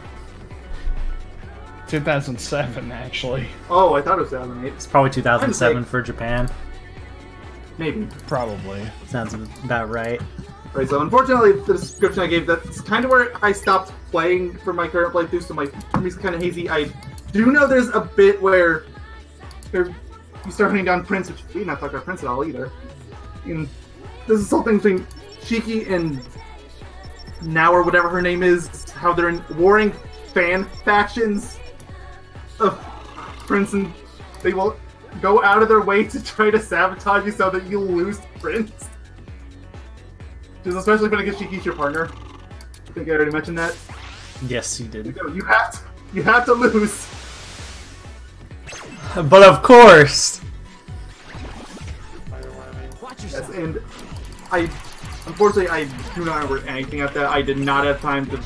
2007, actually. Oh, I thought it was 2008. It's probably 2007 for Japan. Maybe. Probably. Sounds about right. Right, so unfortunately, the description I gave, that's kind of where I stopped playing for my current playthrough, so my memory's kind of hazy. I do know there's a bit where you start hunting down Prince, which we did not talk about Prince at all either. And there's this whole thing between Shiki and Now, or whatever her name is, how they're in warring fan factions of Prince, and they will go out of their way to try to sabotage you so that you lose to Prince. Which is especially funny because Shiki's your partner. I think I already mentioned that. Yes, you did. You have to lose. But of course. Yes, and unfortunately, I do not remember anything at that. I did not have time to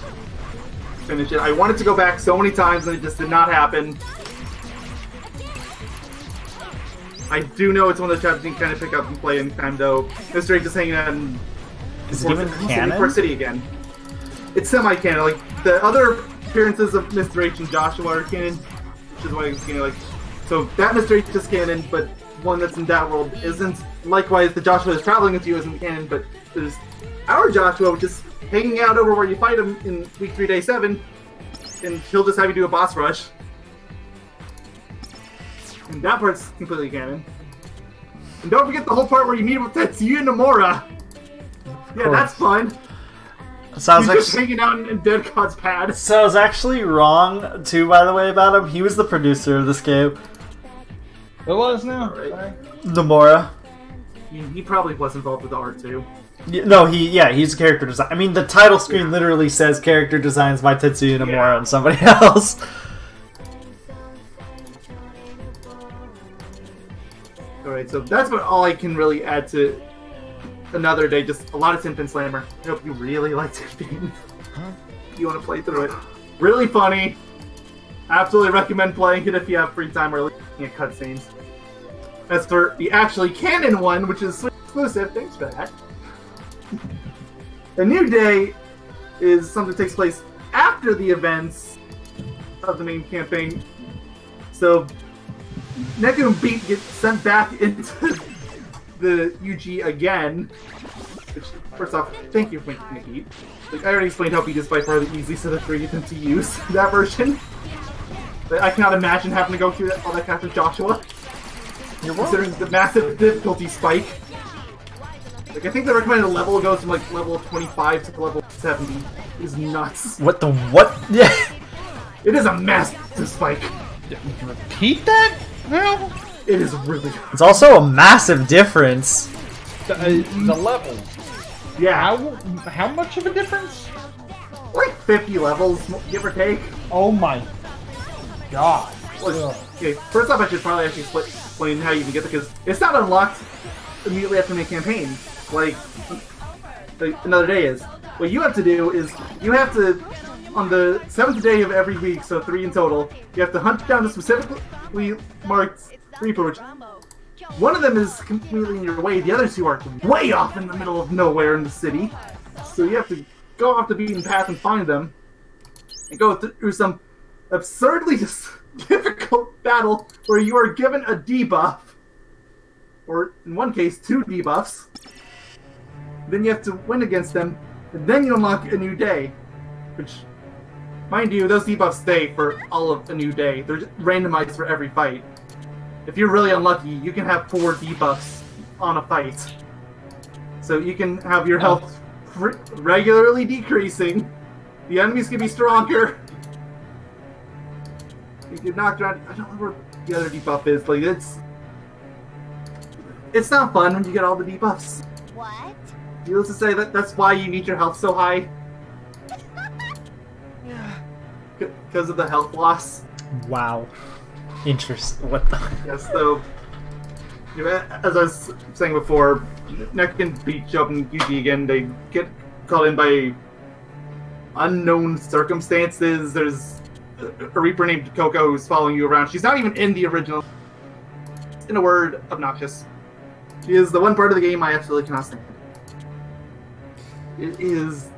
finish it. I wanted to go back so many times, and it just did not happen. I do know it's one of the chapters you can kind of pick up and play anytime, though. Mr. H is hanging out in Is it even canon? Forest City again. It's semi-canon. Like, the other appearances of Mr. H and Joshua are canon, which is why it's canon. Like, so that Mr. H is canon, but one that's in that world isn't. Likewise, the Joshua is traveling with you isn't canon, but there's our Joshua, which is hanging out over where you fight him in week 3, day 7, and he'll just have you do a boss rush. And that part's completely canon. And don't forget the whole part where you meet with Tetsuya Nomura. Yeah, that's fun. So I was He's just hanging out in Dead God's pad. So I was actually wrong, too, by the way, about him. He was the producer of this game. It was now. Right. Nomura. He probably was involved with the art, too. No, he's a character design. I mean, the title screen literally says character designs by Tetsuya Nomura and somebody else. Alright, so that's what all I can really add to Another Day. Just a lot of Tinpin Slammer. I hope you really like Tinpin. You want to play through it. Really funny. Absolutely recommend playing it if you have free time or looking at cutscenes. As for the actually canon one, which is exclusive, thanks for that. A New Day is something that takes place after the events of the main campaign. So Neku and Beat get sent back into the UG again. Which, first off, thank you for making it Beat. Like, I already explained how Beat is by far the easiest of the three of them to use, that version. But I cannot imagine having to go through all that crap with Joshua. Considering the massive difficulty spike. Like, I think the recommended level goes from, like, level 25 to level 70. It is nuts. What the what? Yeah. It is a massive spike. Repeat that? Well, it is really good. It's also a massive difference. The levels. Yeah. How much of a difference? Like 50 levels, give or take. Oh my god. Okay, first off, I should probably actually explain how you can get there, because it's not unlocked immediately after the campaign, like Another Day is. What you have to do is, you have to, on the 7th day of every week, so 3 in total, you have to hunt down the specifically marked Reapers. One of them is completely in your way, the other 2 are way off in the middle of nowhere in the city. So you have to go off the beaten path and find them, and go through some absurdly difficult battle where you are given a debuff, or in one case 2 debuffs. Then you have to win against them, and then you unlock a new day, which, mind you, those debuffs stay for all of a new day. They're randomized for every fight. If you're really unlucky, you can have 4 debuffs on a fight. So you can have your health regularly decreasing, the enemies can be stronger, you get knocked around. I don't remember what the other debuff is. Like, it's not fun when you get all the debuffs. What? Needless to say, that's why you need your health so high. Because of the health loss. Wow. Interesting. What the? Yes, so, you know, as I was saying before, Neck and Beat show up in UG again. They get called in by unknown circumstances. There's a Reaper named Coco who's following you around. She's not even in the original. In a word, obnoxious. She is the one part of the game I absolutely cannot stand. It is...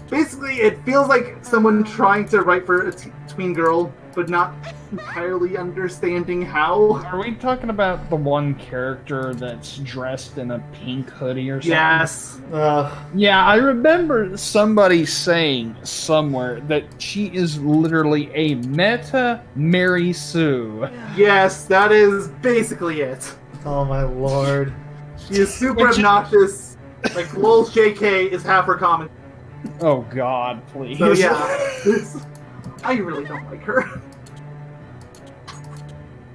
Basically, it feels like someone trying to write for a tween girl, but not entirely understanding how. Are we talking about the one character that's dressed in a pink hoodie or something? Yes. Yeah, I remember somebody saying somewhere that she is literally a meta Mary Sue. Yes, that is basically it. Oh my lord. She is super obnoxious. Like, lol JK is half her comment. Oh God, please. So yeah, I really don't like her.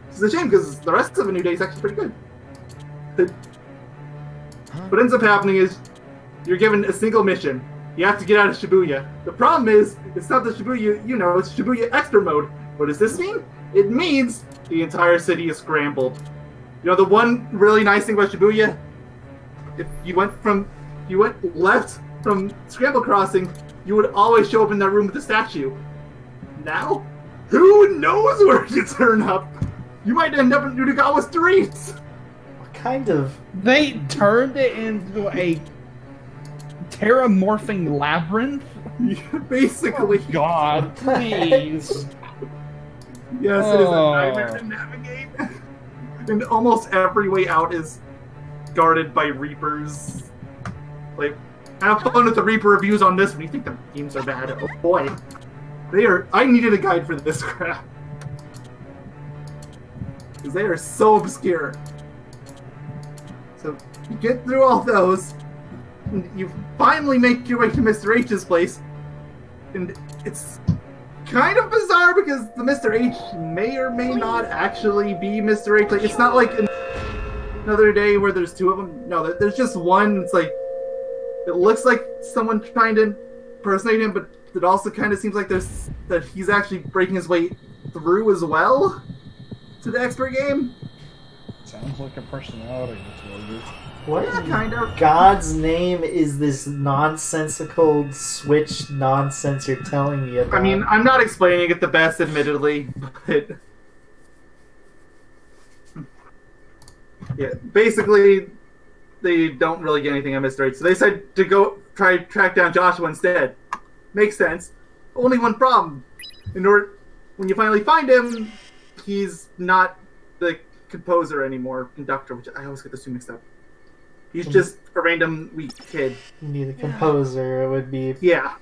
It's a shame because the rest of A New Day is actually pretty good. What ends up happening is you're given a single mission. You have to get out of Shibuya. The problem is, it's not the Shibuya, you know, it's Shibuya Expert Mode. What does this mean? It means the entire city is scrambled. You know, the one really nice thing about Shibuya, if you went left from Scramble Crossing, you would always show up in that room with the statue. Now, who knows where you turn up? You might end up in Nudegawa streets. What kind of? They turned it into a terramorphing labyrinth? Basically. Oh, God, please. Yes, it is a nightmare to navigate. And almost every way out is guarded by Reapers. Like, have fun with the Reaper reviews on this when you think the games are bad. Oh boy. They are. I needed a guide for this crap. Because they are so obscure. So, you get through all those, and you finally make your way to Mr. H's place, and it's kind of bizarre because the Mr. H may or may not actually be Mr. H. Like, it's not like another day where there's two of them. No, there's just one. It's like, it looks like someone trying to impersonate him, but it also kind of seems like that he's actually breaking his way through as well to the expert game. Sounds like a personality disorder. What Yeah, kind of. God's name is this nonsensical switch nonsense you're telling me about? I mean, I'm not explaining it the best, admittedly, but yeah, basically, they don't really get anything on Mr. H, so they decided to go try to track down Joshua instead. Makes sense. Only one problem. When you finally find him, he's not the composer anymore, conductor, which I always get the two mixed up. He's just a random weak kid. You need a composer. It would be Yeah.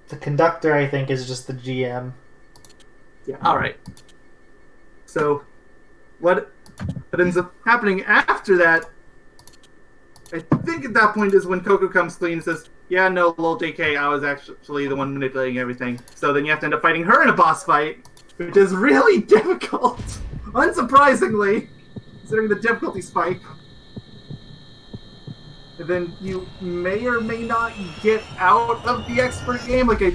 the conductor. I think is just the GM. Yeah. All right. So, what ends up happening after that? I think at that point is when Coco comes clean and says, "Yeah, no, lol, JK, I was actually the one manipulating everything." So then you have to end up fighting her in a boss fight, which is really difficult, unsurprisingly, considering the difficulty spike. And then you may or may not get out of the expert game. Like, I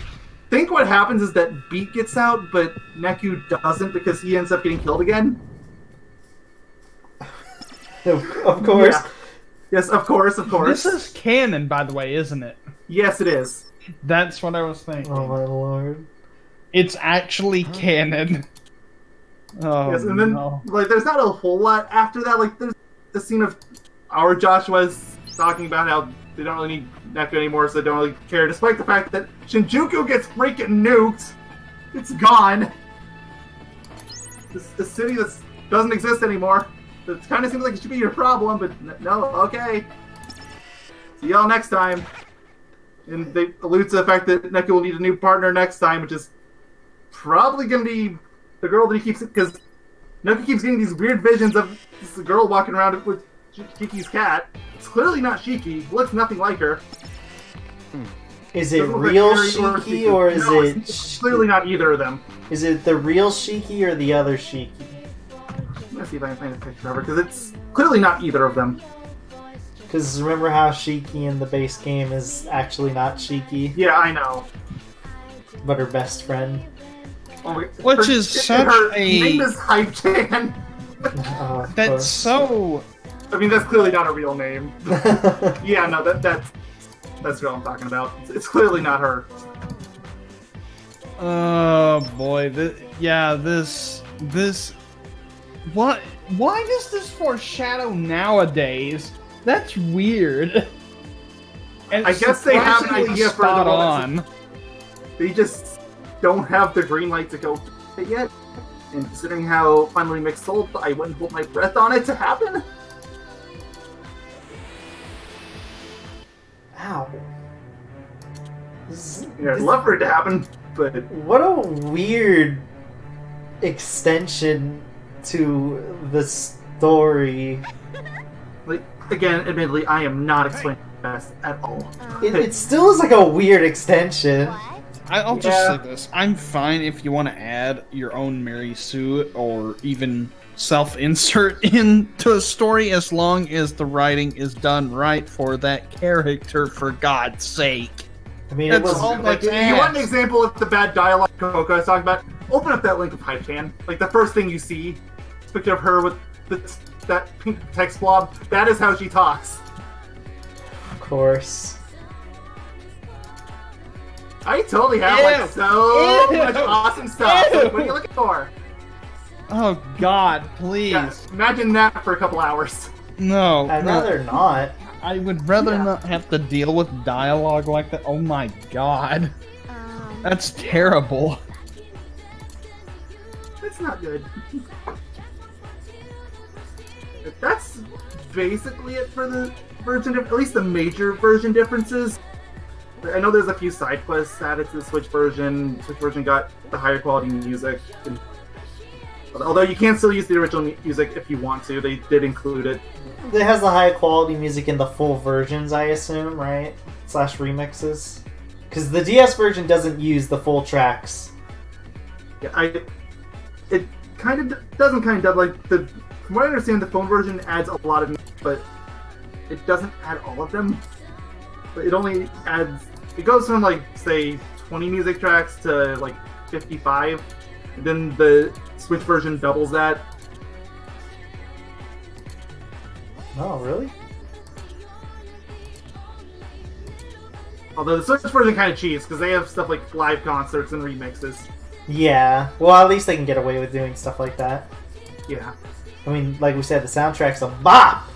think what happens is that Beat gets out, but Neku doesn't because he ends up getting killed again. Of course. Yeah. Yes, of course, of course. This is canon, by the way, isn't it? Yes, it is. That's what I was thinking. Oh my lord. It's actually canon. Oh, Yes, and then no. like there's not a whole lot after that. Like there's the scene of our Joshua's talking about how they don't really need Neku anymore, so they don't really care, despite the fact that Shinjuku gets freaking nuked. It's gone. This a city that doesn't exist anymore. It kind of seems like it should be your problem, but no. Okay. See y'all next time. And they allude to the fact that Neku will need a new partner next time, which is probably going to be the girl that he keeps... Because Neku keeps getting these weird visions of this girl walking around with Shiki's cat. It's clearly not Shiki. Looks nothing like her. Is it Doesn't look real like Harry Shiki or is No, it... it's clearly not either of them. Is it the real Shiki or the other Shiki? Let's see if I can find a picture of her, because it's clearly not either of them. Because remember how Shiki in the base game is actually not Shiki, Yeah, I know. but her best friend? Oh, Which is such her a- name is Hype-chan. Of That's course. so... I mean, that's clearly not a real name. Yeah, no, that's what I'm talking about. It's clearly not her. Oh boy, this... What? Why does this foreshadow nowadays? That's weird. And I guess they have an surprisingly idea for spot the on. They just don't have the green light to go it yet. And considering how finally mixed sold, I wouldn't hold my breath on it to happen. Ow. Yeah, I'd love for it to happen, but What a weird extension to the story. like again, admittedly, I am not explaining best at all. It still is like a weird extension. I'll just say this. I'm fine if you want to add your own Mary Sue or even self-insert into a story as long as the writing is done right for that character, for God's sake. I mean, That's it was all Like, if you want an example of the bad dialogue Coco I was talking about, open up that link of Hype-Chan. Like, the first thing you see is a picture of her with that pink text blob. That is how she talks. of course. I totally have, like, so much awesome stuff. Like, what are you looking for? Oh God, please. Yeah, imagine that for a couple hours. No. I'd rather not. I would rather not have to deal with dialogue like that. Oh my God. That's terrible. That's not good. That's basically it for the version, at least the major version differences. I know there's a few side quests added to the Switch version. Switch version got the higher quality music. And, although you can still use the original music if you want to, they did include it. It has the high quality music in the full versions, I assume, right? / remixes. Because the DS version doesn't use the full tracks. Yeah, it kind of doesn't like the. From what I understand, the phone version adds a lot of music, but it doesn't add all of them. But it only adds. It goes from like say 20 music tracks to like 55. And then the Switch version doubles that. Oh, really? Although the Switch version kind of cheats because they have stuff like live concerts and remixes. Yeah. Well, at least they can get away with doing stuff like that. Yeah. I mean, like we said, the soundtrack's a bop!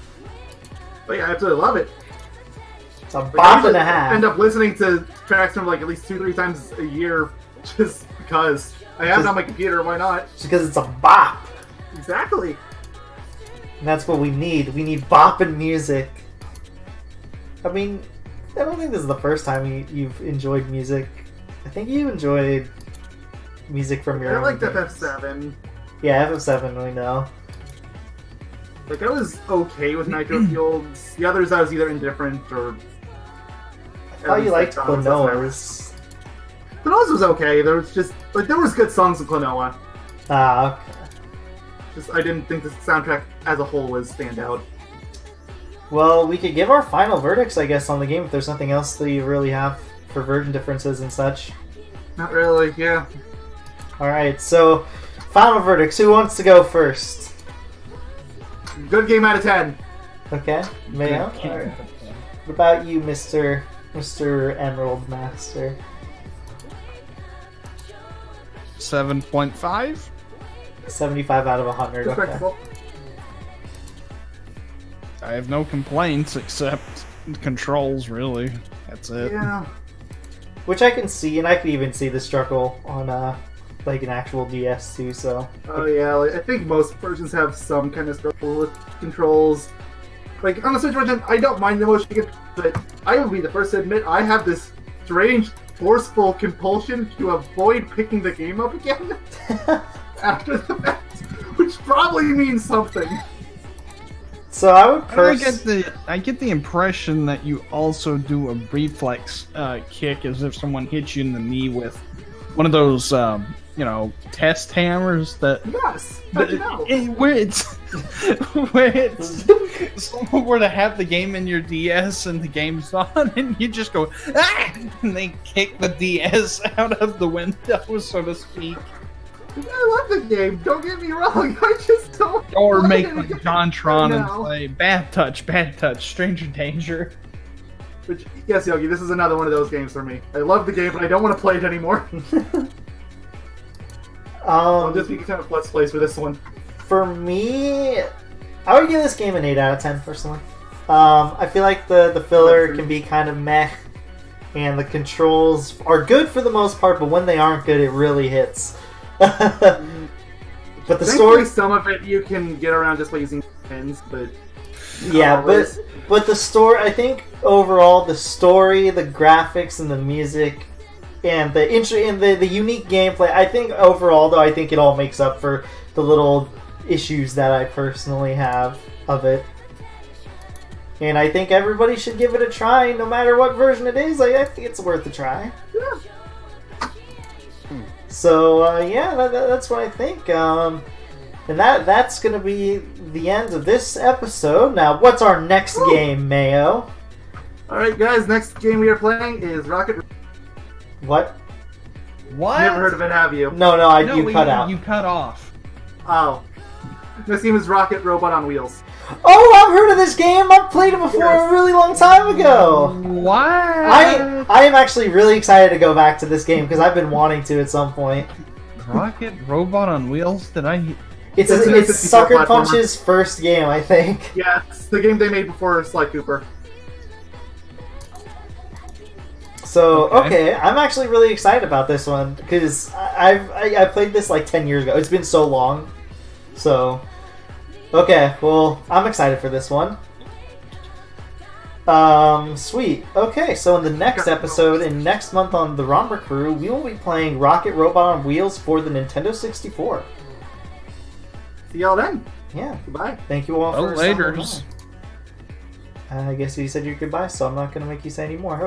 But yeah, I absolutely love it. It's a bop and a half. I end up listening to tracks from like at least 2-3 times a year just because I have it on my computer. Why not? Just because it's a bop. Exactly. And that's what we need. We need bopping music. I mean, I don't think this is the first time you've enjoyed music. I think you enjoyed music from your I own liked games. FF7. Yeah, FF7, we know. Like, I was okay with Nitro Fuels. The others I was either indifferent or... I thought you liked Klonoa's. Klonoa's was okay. There was just... Like, there was good songs in Klonoa. Ah, okay. Just, I didn't think the soundtrack as a whole was standout. Well, we could give our final verdicts, I guess, on the game if there's nothing else that you really have for version differences and such. Not really, yeah. Alright, so, final verdicts. Who wants to go first? Good game out of 10. Okay, Mayo? Alright. What about you, Mr. Emerald Master? 7.5? 75 out of 100. Okay. Respectable. I have no complaints except controls, really. That's it. Yeah. Which I can see, and I can even see the struggle on like an actual DS too. So. Oh yeah, like, I think most versions have some kind of struggle with controls. Like on the Switch version, I don't mind the motion controls, but I will be the first to admit I have this strange, forceful compulsion to avoid picking the game up again after the fact, which probably means something. So I would I get the impression that you also do a reflex kick as if someone hits you in the knee with one of those, test hammers that. Yes, how'd you know? Where it's someone were to have the game in your DS and the game's on, and you just go ah, and they kick the DS out of the window, so to speak. I love the game. Don't get me wrong. I just don't. Or like make it. like John Tron and No. play Bad Touch, Stranger Danger. Which, yes, Yogi, this is another one of those games for me. I love the game, but I don't want to play it anymore. I'll just be kind of Let's Plays for this one. For me, I would give this game an 8 out of 10 personally. I feel like the filler can be kind of meh, and the controls are good for the most part, but when they aren't good, it really hits. But the story, some of it you can get around just by using pins, but yeah, but the story, I think overall the story, the graphics, and the music, and the unique gameplay, I think overall though, I think it all makes up for the little issues that I personally have of it. And I think everybody should give it a try, no matter what version it is. I think it's worth a try. Yeah. So, yeah, that's what I think. And that's going to be the end of this episode. Now, what's our next game, Mayo? Alright, guys, next game we are playing is Rocket. What? What? Never heard of it, have you? No, you cut out. You cut off. Oh. This game is Rocket Robot on Wheels. Oh, I've heard of this game. I've played it before a really long time ago. What? I am actually really excited to go back to this game because I've been wanting to at some point. Rocket Robot on Wheels? Did I... It's It's a Sucker platformer. Punch's first game, I think. Yeah, it's the game they made before Sly Cooper. So, Okay. okay, I'm actually really excited about this one because I played this like 10 years ago. It's been so long. So, okay, well, I'm excited for this one. Sweet. Okay, so in the next episode, and next month on the Romper Crew, we will be playing Rocket Robot on Wheels for the Nintendo 64. See y'all then. Yeah. Goodbye. Thank you all Oh, for laters. stopping by. I guess you said your goodbye, so I'm not going to make you say any more.